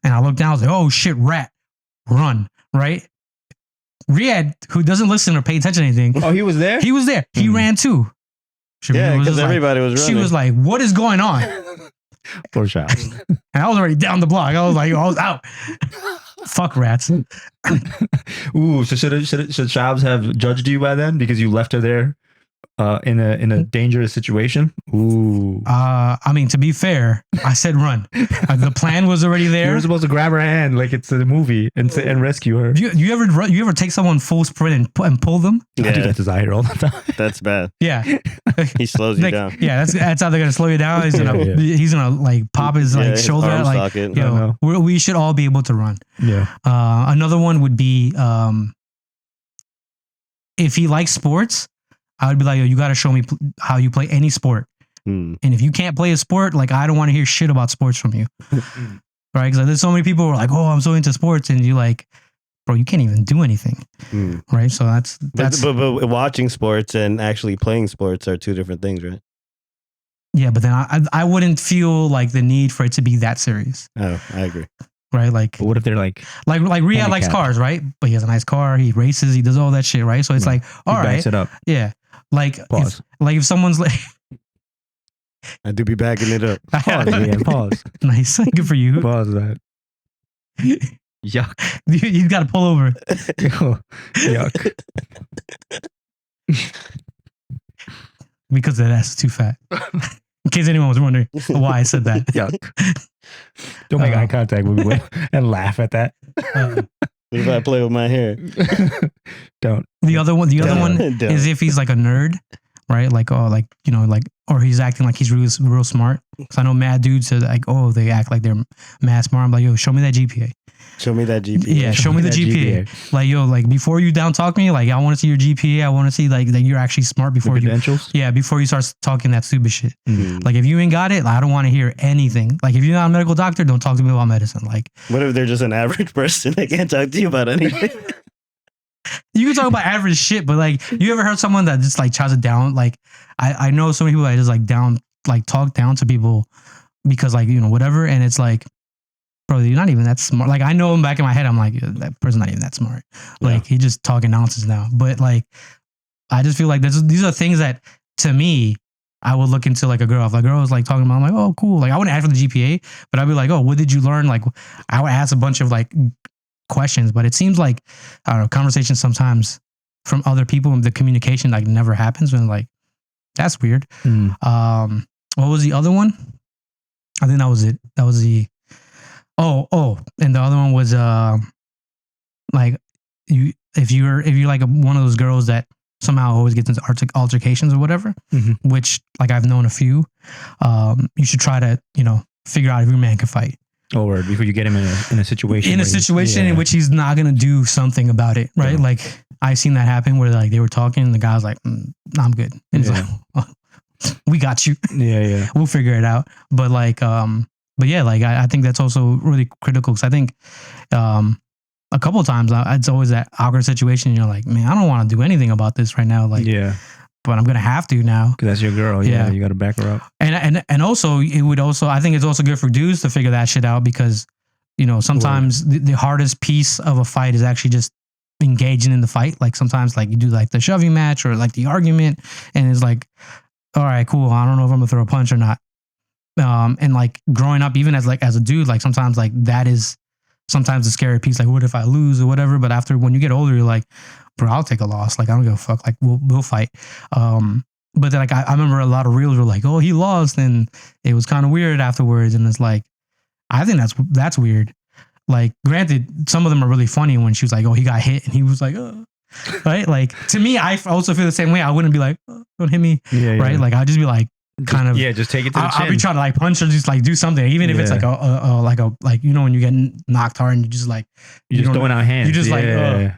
and I looked down, I was like, oh shit, rat, run, right? Riyad, who doesn't listen or pay attention to anything, Oh, he was there? he was there. He ran too. Sabrina Yeah, was because just like- everybody was running. she was like, what is going on? Poor child. And I was already down the block. I was like, I was out. Fuck rats. Ooh, so should Shabs have judged you by then because you left her there in a dangerous situation? Ooh. I mean, to be fair, I said run. The plan was already You there. were supposed to grab her hand like it's a movie and rescue her. You ever take someone full sprint and pull them? I do Yeah, that to Zahir all the time. that's bad. Yeah, He slows you Like, down. yeah. That's how they're gonna slow you down. He's gonna Yeah. he's gonna like pop his like Yeah, his shoulder arm out, like socket. I know. we should all be able to run. Yeah. Another one would be if he likes sports, I would be like, yo, you got to show me how you play any sport. Hmm. And if you can't play a sport, like I don't want to hear shit about sports from you, right? Because there's so many people who are like, oh, I'm so into sports, and you're like, bro, you can't even do anything, Hmm. right? So that's But watching sports and actually playing sports are two different things, right? yeah. But then I wouldn't feel like the need for it to be that serious, Oh, I agree. right? Like But what if they're like, Riyad likes Handicapped. cars, right? But he has a nice car, he races, he does all that shit, right? So it's Yeah. like, he all right, backs it up? yeah. Like Pause. if someone's like, I do be backing it up. Pause, man. Pause. nice, good for you. Pause that. Yuck. You got to pull over. Yuck. Because that ass is too fat. In case anyone was wondering why I said that. Yuck. Don't make eye contact with me and laugh at that. What if I play with my hair? Don't. The other one Don't. is if he's like a nerd, right? Like, oh, like, or he's acting like he's real smart. Because I know mad dudes are like, oh, they act like they're mad smart. I'm like, yo, show me that GPA. Show me that GPA. Yeah, show me the that GPA. Like, yo, like before you down talk me, like I want to see your GPA. I want to see like that you're actually smart before The you. credentials. Yeah, before you start talking that stupid shit. Mm. Like if you ain't got it, I don't want to hear anything. Like if you're not a medical doctor, don't talk to me about medicine. Like What if they're just an average person? They can't talk to you about anything. you can talk about average shit, but like you ever heard someone that just like tries to down? Like I know so many people that just like down, like talk down to people because like, you know, whatever. And it's like, bro, you're not even that smart. Like I know him back in my head. I'm like, that person's not even that smart. Like he's just talking nonsense now. But like, I just feel like these are things that to me, I would look into like a girl. If a girl was like talking about, I'm like, oh, cool. Like I wouldn't ask for the GPA, but I'd be like, oh, what did you learn? Like I would ask a bunch of like questions, but it seems like, I don't know, conversations sometimes from other people and the communication like never happens when like, that's weird. What was the other one? I think that was it. That was the, and the other one was like if you're like one of those girls that somehow always gets into altercations or whatever, which like I've known a few, you should try to, you know, figure out if your man can fight. Or before you get him in a situation. In which he's not gonna do something about it, right? Yeah. Like I've seen that happen where like they were talking and the guy was like, nah, I'm good. And he's like, oh, we got you. Yeah. We'll figure it out. But like, but yeah, like I think that's also really critical because I think a couple of times it's always that awkward situation. You're like, man, I don't want to do anything about this right now. Like, but I'm gonna have to now because that's your girl. Yeah, you got to back her up. And also it would also, I think it's also good for dudes to figure that shit out because, you know, sometimes the hardest piece of a fight is actually just engaging in the fight. Like sometimes like you do like the shoving match or like the argument and it's like, all right, cool. I don't know if I'm gonna throw a punch or not. And like growing up, even as a dude, like sometimes like that is sometimes the scary piece. Like, what if I lose or whatever? But after when you get older, you're like, bro, I'll take a loss. Like, I don't give a fuck. Like, we'll fight. But then like I remember a lot of reels were like, oh, he lost, and it was kind of weird afterwards. And it's like, I think that's weird. Like, granted, some of them are really funny when she was like, oh, he got hit, and he was like, oh. Right? Like to me, I also feel the same way. I wouldn't be like, oh, don't hit me. Right? Yeah. Like I'd just be like, kind of, just take it to the chin. I'll be trying to like punch or just like do something, even if it's like like you know when you get knocked hard and you just like you're just throwing out hands. You just like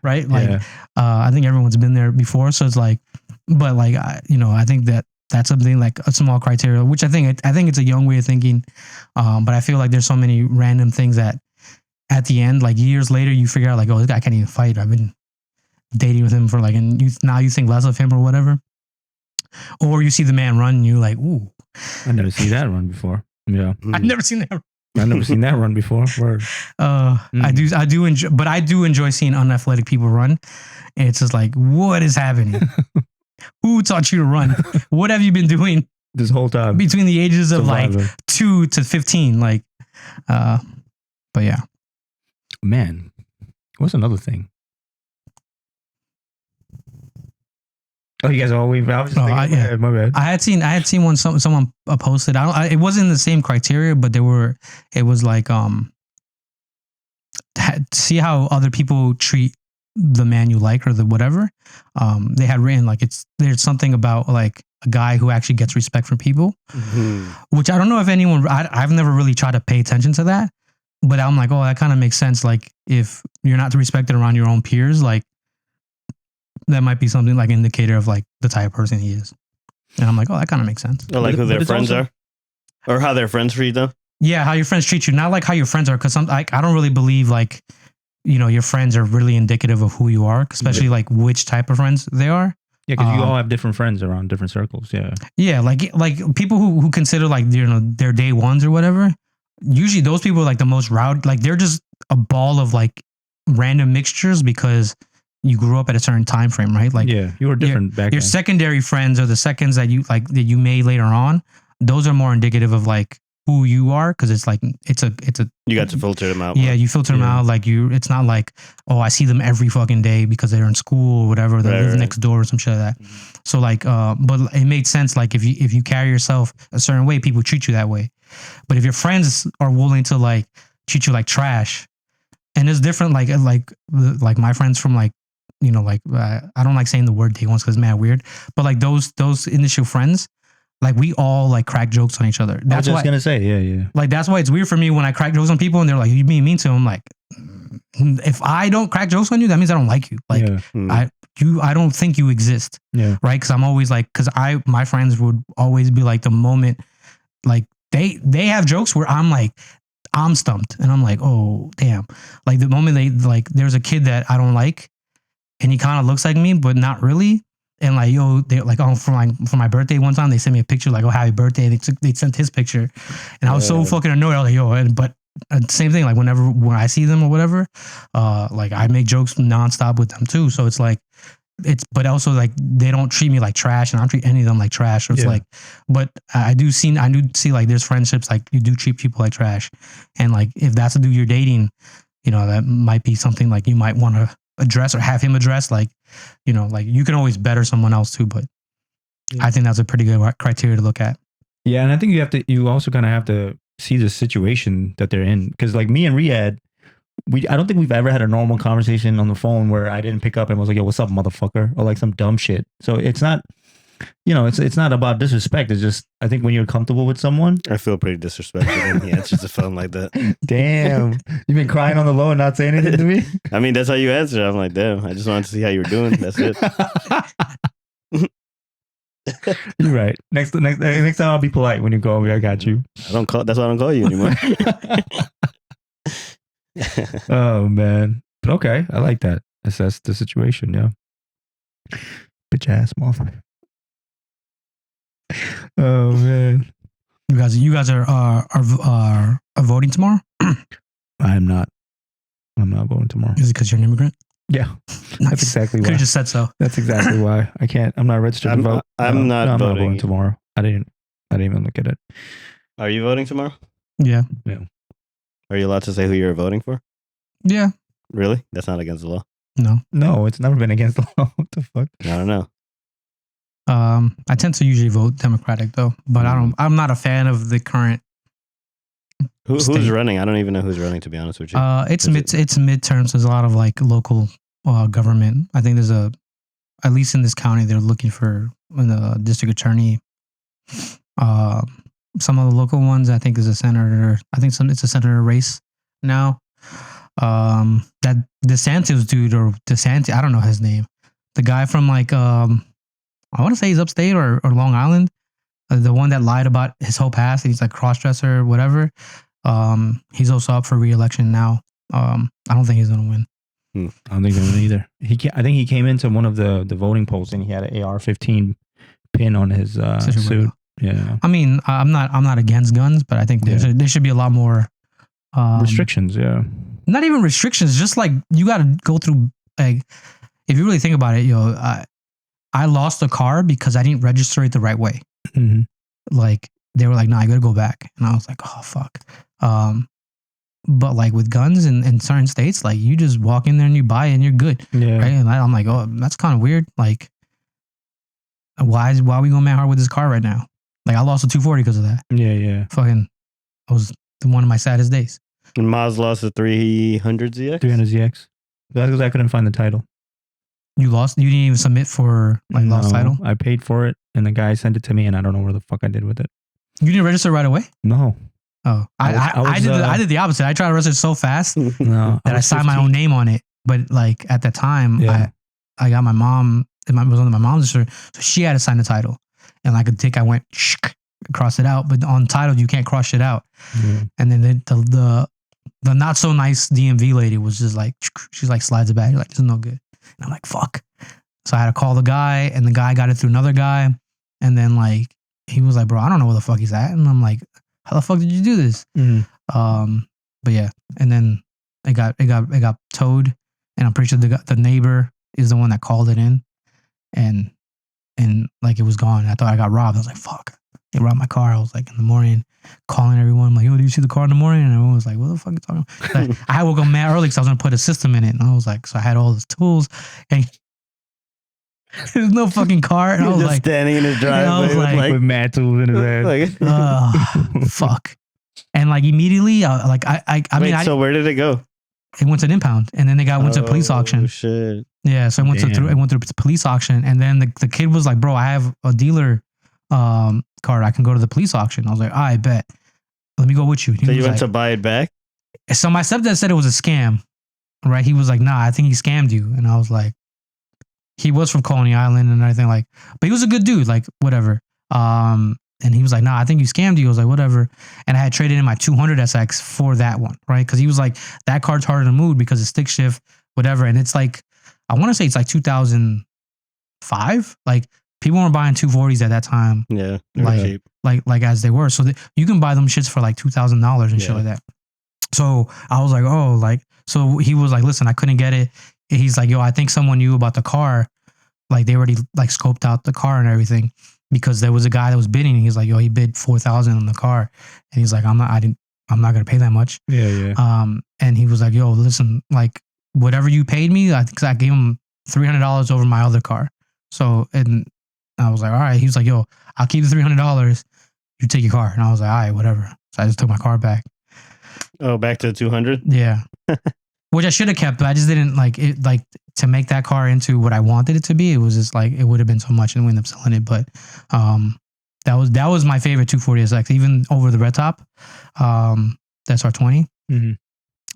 right, like I think everyone's been there before, so it's like, but like I think that's something like a small criteria, which I think it's a young way of thinking, but I feel like there's so many random things that at the end, like years later, you figure out like, oh, this guy can't even fight. I've been dating with him for like, and now you think less of him or whatever. Or you see the man run and you're like, ooh. I never seen that run before. Yeah. I've never seen that. I've never seen that run before. Word. I do enjoy, but I do enjoy seeing unathletic people run. And it's just like, what is happening? Who taught you to run? What have you been doing this whole time? Between the ages of like 2 to 15. Like, but yeah. Man, what's another thing? Oh, you guys are always. I was just thinking, my bad. I had seen one. Someone posted. It wasn't the same criteria, but it was like see how other people treat the man you like or the whatever. They had written like there's something about like a guy who actually gets respect from people, which I don't know if anyone. I've never really tried to pay attention to that, but I'm like, oh, that kind of makes sense. Like if you're not respected around your own peers, like. That might be something like an indicator of like the type of person he is. And I'm like, oh, that kind of makes sense. Or like who their friends are? Or how their friends treat them? Yeah, how your friends treat you. Not like how your friends are. Because I don't really believe like, your friends are really indicative of who you are, especially like which type of friends they are. Yeah, because you all have different friends around different circles. Yeah. Yeah, like people who consider like, their day ones or whatever. Usually those people are like the most rowdy. Like they're just a ball of like random mixtures because you grew up at a certain time frame, right? Like you were different back then. Your secondary friends are the seconds that you made later on. Those are more indicative of like who you are because it's like it's a you got to filter them out. Yeah, you filter them out. Like it's not like, oh, I see them every fucking day because they're in school or whatever. They live next door or some shit like that. So like, but it made sense. Like if you carry yourself a certain way, people treat you that way. But if your friends are willing to like treat you like trash, and it's different. Like my friends from like. I don't like saying the word day ones because it's mad weird, but like those initial friends, like we all like crack jokes on each other. That's I was just gonna say, yeah. Like that's why it's weird for me when I crack jokes on people and they're like, "You being mean to them?" I'm like, if I don't crack jokes on you, that means I don't like you. Like yeah. I don't think you exist. Yeah. Right. Cause I'm always like, my friends would always be like the moment, like they have jokes where I'm stumped and I'm like, oh damn. Like the moment there's a kid that I don't like and he kind of looks like me, but not really. And like, yo, they like, oh, for my birthday one time, they sent me a picture like, oh, happy birthday. They sent his picture and I was so fucking annoyed. I was like, yo, but same thing. Like when I see them or whatever, like I make jokes nonstop with them too. So it's like, but also like they don't treat me like trash and I don't treat any of them like trash. So it's like, but I do see like there's friendships, like you do treat people like trash. And like, if that's the dude you're dating, you know, that might be something like you might want to address or have him address. Like, you know, like you can always better someone else too, but I think that's a pretty good criteria to look at. Yeah. And I think you also kind of have to see the situation that they're in. Cause like me and Riyad, I don't think we've ever had a normal conversation on the phone where I didn't pick up and was like, yo, what's up, motherfucker? Or like some dumb shit. So it's not, you know, it's not about disrespect. It's just, I think when you're comfortable with someone. I feel pretty disrespected when he answers the phone like that. Damn. You've been crying on the low and not saying anything to me? I mean, that's how you answer. I'm like, damn, I just wanted to see how you were doing. That's it. You're right. Next time I'll be polite when you call me. I got you. That's why I don't call you anymore. Oh man. But okay, I like that. Assess the situation, yeah. Bitch ass motherfucker. Oh man. You guys are voting tomorrow? I'm not voting tomorrow. Is it because you're an immigrant? Yeah. That's exactly why. Could have just said so. That's exactly why. I can't. I'm not registered to vote. I'm not voting tomorrow. I didn't even look at it. Are you voting tomorrow? Yeah. Yeah. Are you allowed to say who you're voting for? Yeah. Really? That's not against the law? No, it's never been against the law. What the fuck? I don't know. I tend to usually vote Democratic though, but I'm not a fan of the current. Who's running? I don't even know who's running, to be honest with you. It's midterms. There's a lot of like local government. I think there's at least in this county, they're looking for the district attorney. Some of the local ones, I think, is a senator. I think it's a senator race now. That DeSantis dude I don't know his name. The guy from like I want to say he's upstate or Long Island. The one that lied about his whole past. He's like cross-dresser or whatever. He's also up for re-election now. I don't think he's gonna win. I don't think he's gonna win either. I think he came into one of the voting polls and he had an AR-15 pin on his suit. Yeah. I mean, I'm not against guns, but I think there should be a lot more restrictions. Yeah. Not even restrictions. Just like you got to go through. Like, if you really think about it, I lost a car because I didn't register it the right way. Mm-hmm. Like they were like, "No, I got to go back," and I was like, "Oh fuck." But like with guns in certain states, like you just walk in there and you buy it and you're good. Yeah. Right. And I'm like, oh, that's kind of weird. Like, why are we going mad hard with this car right now? Like I lost a 240 because of that. Yeah, yeah. Fucking, it was one of my saddest days. And Maz lost a 300 ZX? 300 ZX. Because I couldn't find the title. You lost? You didn't even submit for lost title? I paid for it and the guy sent it to me and I don't know where the fuck I did with it. You didn't register right away? No. Oh, I did the opposite. I tried to register so fast that I signed 15. My own name on it. But like at the time, I got my mom, it was under my mom's register, so she had to sign the title. And like a tick, I went cross it out. But on title, you can't cross it out. Mm-hmm. And then the not so nice DMV lady was just like, she's like slides it back. You're like, this is no good. And I'm like, fuck. So I had to call the guy, and the guy got it through another guy. And then like he was like, bro, I don't know where the fuck he's at. And I'm like, how the fuck did you do this? Mm-hmm. But yeah, and then it got towed, and I'm pretty sure the neighbor is the one that called it in, and like it was gone. I thought I got robbed. I was like, fuck, they robbed my car. I was like in the morning calling everyone, I'm like, yo, do you see the car in the morning? And everyone was like, what the fuck are you talking about? Like, I woke up mad early because I was gonna put a system in it, and I was like, so I had all these tools, and there's no fucking car, and I was just like standing in his driveway with mad tools in his head. Fuck. And like immediately, so where did it go? It went to an impound, and then they went to a police auction. Shit. Yeah, so it went through police auction, and then the kid was like, "Bro, I have a dealer card. I can go to the police auction." I was like, "I bet. Let me go with you." So you went to buy it back? So my stepdad said it was a scam. right? He was like, nah, I think he scammed you. And I was like, he was from Coney Island and everything, like, but he was a good dude, like, whatever. And he was like, nah, I think you scammed you. I was like, whatever. And I had traded in my 200 SX for that one, right? Because he was like, that card's harder to move because it's stick shift, whatever. And it's like, I want to say it's like 2005. Like, people weren't buying 240s at that time. Yeah. Like, cheap. like as they were. So you can buy them shits for like $2,000 and shit like that. So I was like, oh, like, so he was like, listen, I couldn't get it. He's like, yo, I think someone knew about the car. Like, they already like scoped out the car and everything, because there was a guy that was bidding. And he's like, yo, he bid 4,000 on the car. And he's like, I'm not going to pay that much. Yeah. And he was like, yo, listen, like, whatever you paid me, I gave him $300 over my other car. So, and I was like, all right. He was like, yo, I'll keep the $300. You take your car. And I was like, all right, whatever. So I just took my car back. Oh, back to 200? Yeah. Which I should have kept, but I just didn't like it, like, to make that car into what I wanted it to be. It was just like, it would have been so much and we ended up selling it. But that was my favorite 240 SX, even over the red top. That's our 20. Mm-hmm.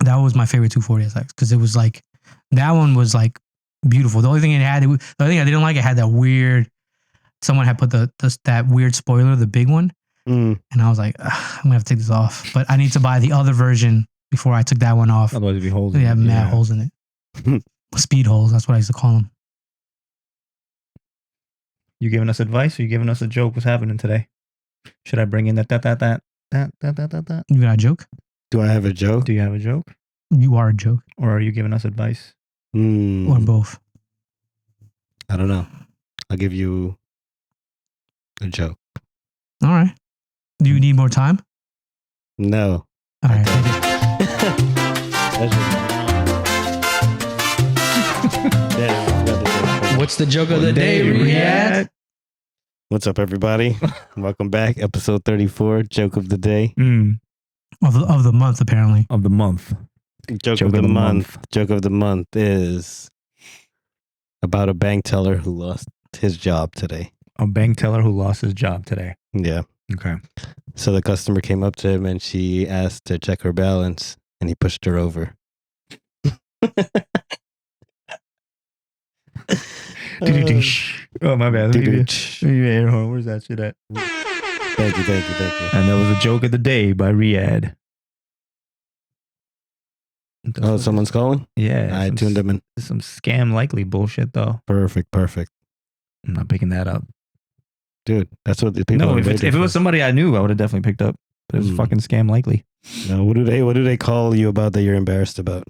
That was my favorite 240 SX, because it was like, that one was like beautiful. The only thing the only thing I didn't like, it had that weird, someone had put that weird spoiler, the big one. And I was like, I'm gonna have to take this off, but I need to buy the other version before I took that one off. Otherwise, it'd be holes. They have mad holes in it. Speed holes. That's what I used to call them. You giving us advice, or you giving us a joke? What's happening today? Should I bring in that? You got a joke? Do I have a joke? Do you have a joke, You are a joke, or are you giving us advice? or both? I don't know. I'll give you a joke. All right. Do you need more time? No. All right. What's the joke of the day, Riyad? What's up, everybody? Welcome back. Episode 34, joke of the day. Of the month, apparently. Of the month. Joke of the month. Joke of the month is about a bank teller who lost his job today. A bank teller who lost his job today. Yeah. Okay. So the customer came up to him and she asked to check her balance, and he pushed her over. Oh, my bad. Where's that shit at? Thank you. And that was a joke of the day by Riyad. Oh, someone's calling? Yeah. I tuned them in. Some scam likely bullshit, though. Perfect. I'm not picking that up. Dude, that's what the people No, are if waiting it for. was somebody I knew, I would have definitely picked up. But it was fucking scam likely. No, what do they call you about that you're embarrassed about?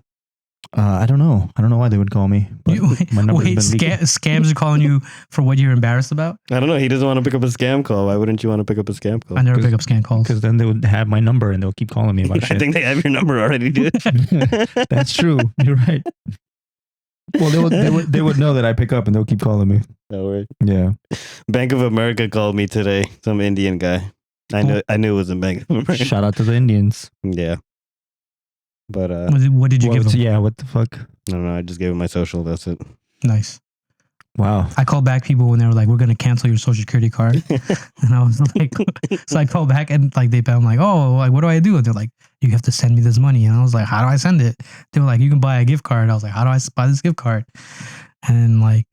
I don't know. I don't know why they would call me. But my number's been leaking. Scams are calling you for what you're embarrassed about? I don't know. He doesn't want to pick up a scam call. Why wouldn't you want to pick up a scam call? I never pick up scam calls. Because then they would have my number and they'll keep calling me about I shit. think they have your number already, dude. That's true. You're right. Well, they would know that I pick up and they'll keep calling me. No worries. Yeah. Bank of America called me today. Some Indian guy. I knew it was in Bank of America. Shout out to the Indians. Yeah. But What did you give them? Yeah, what the fuck? I don't know. I just gave him my social. That's it. Nice. Wow. I called back people when they were like, we're going to cancel your social security card. And I was like, so I called back and like I'm like, oh, like, what do I do? And they're like, you have to send me this money. And I was like, how do I send it? They were like, you can buy a gift card. I was like, how do I buy this gift card? And then like,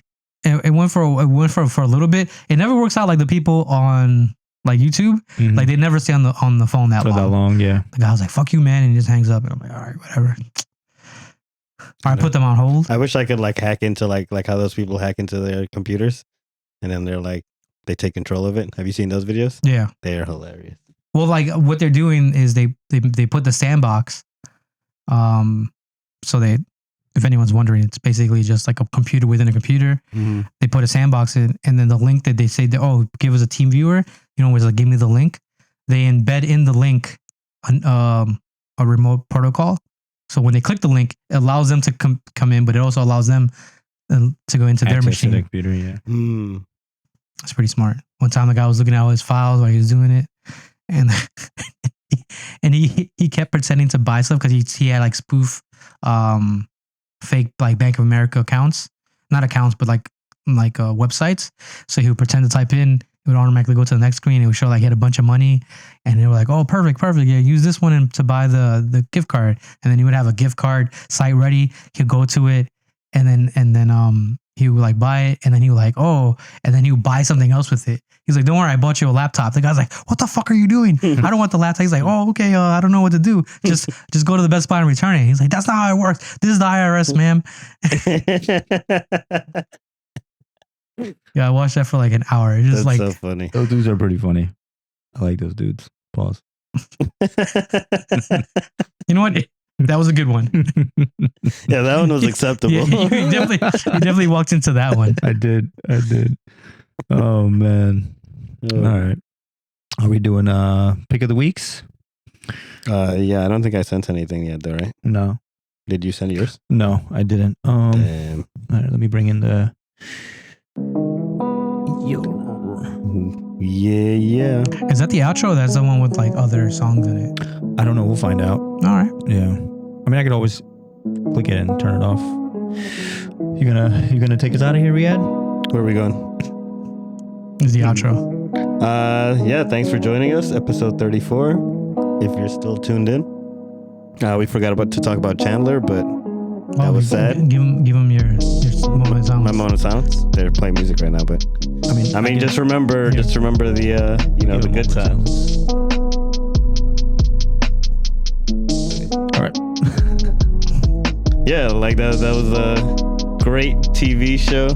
it went for a little bit. It never works out like the people on like YouTube. Mhm. Like they never stay on the phone that For long. that long, yeah. The guy was like, fuck you, man. And he just hangs up. And I'm like, all right, whatever. I put them on hold. I wish I could like hack into like how those people hack into their computers, and then they're like they take control of it. Have you seen those videos? Yeah. They are hilarious. Well, like what they're doing is they put the sandbox. So if anyone's wondering, it's basically just like a computer within a computer. Mm-hmm. They put a sandbox in, and then the link that they say, give us a team viewer. You know, where it's like, give me the link. They embed in the link a remote protocol. So when they click the link, it allows them to come in, but it also allows them to go into their Access to machine. the computer, yeah. That's pretty smart. One time the guy was looking at all his files while he was doing it, and and he kept pretending to buy stuff because he had like spoof fake like Bank of America accounts, not accounts, but like websites. So he would pretend to type in it would automatically go to the next screen. It would show like he had a bunch of money, and they were like, "Oh, perfect. Yeah, use this one to buy the gift card." And then he would have a gift card site ready. He'd go to it, and then he would like buy it, and then he would like, "Oh," and then he would buy something else with it. He's like, "Don't worry, I bought you a laptop." The guy's like, "What the fuck are you doing? I don't want the laptop." He's like, "Oh, okay. I don't know what to do. Just go to the Best Buy and return it." He's like, "That's not how it works. This is the IRS, ma'am." Yeah, I watched that for like an hour. It's just That's like so funny. Those dudes are pretty funny. I like those dudes. Pause. You know what? That was a good one. Yeah, that one was acceptable. Yeah, you definitely walked into that one. I did. Oh man. All right. Are we doing pick of the weeks? Yeah, I don't think I sent anything yet, though, right? No. Did you send yours? No, I didn't. Damn. All right, let me bring in the Yeah. Is that the outro? Or that's the one with like other songs in it. I don't know, we'll find out. All right. Yeah. I mean, I could always click it and turn it off. You gonna take us out of here, Riyad? Where are we going? Is the outro. Yeah, thanks for joining us, episode 34. If you're still tuned in. We forgot to talk about Chandler, but that was sad. Give him your moment of silence. My moment of silence. They're playing music right now, but I mean, just remember the the good times. All right. Yeah, like that was a great TV show.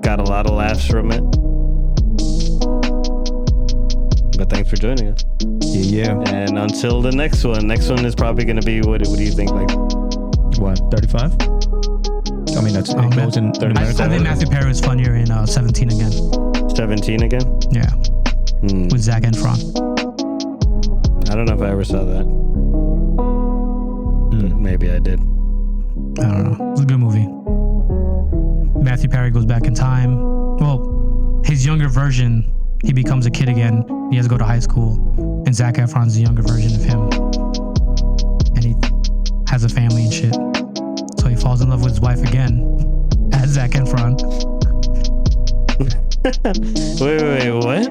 Got a lot of laughs from it. But thanks for joining us. Yeah. And until the next one. Next one is probably going to be, what do you think? Like What, 35? I mean, that's it goes in 30 minutes. I think Matthew Perry was funnier in 17 again. 17 again? Yeah. With Zac Efron. I don't know if I ever saw that. But maybe I did. I don't know. It was a good movie. Matthew Perry goes back in time. Well, his younger version, he becomes a kid again. He has to go to high school. And Zac Efron's the younger version of him. And he has a family and shit. So he falls in love with his wife again as Zac Efron. Wait, what?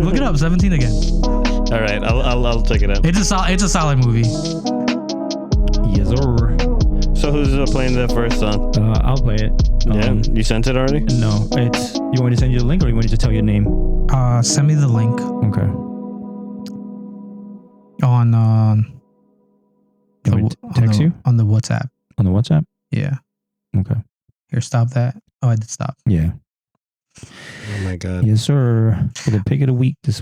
Look it up, 17 again. All right, I'll check it out. It's a solid movie. Yes, sir. So who's playing the first song? I'll play it. Yeah, you sent it already? No, it's. You want me to send you the link, or you want me to tell you the name? Send me the link Okay. on You want me to text you on the WhatsApp. on the WhatsApp? Yeah. Okay. Here, stop that. Oh, I did stop. Yeah. Oh my God. Yes, sir. For the pick of the week this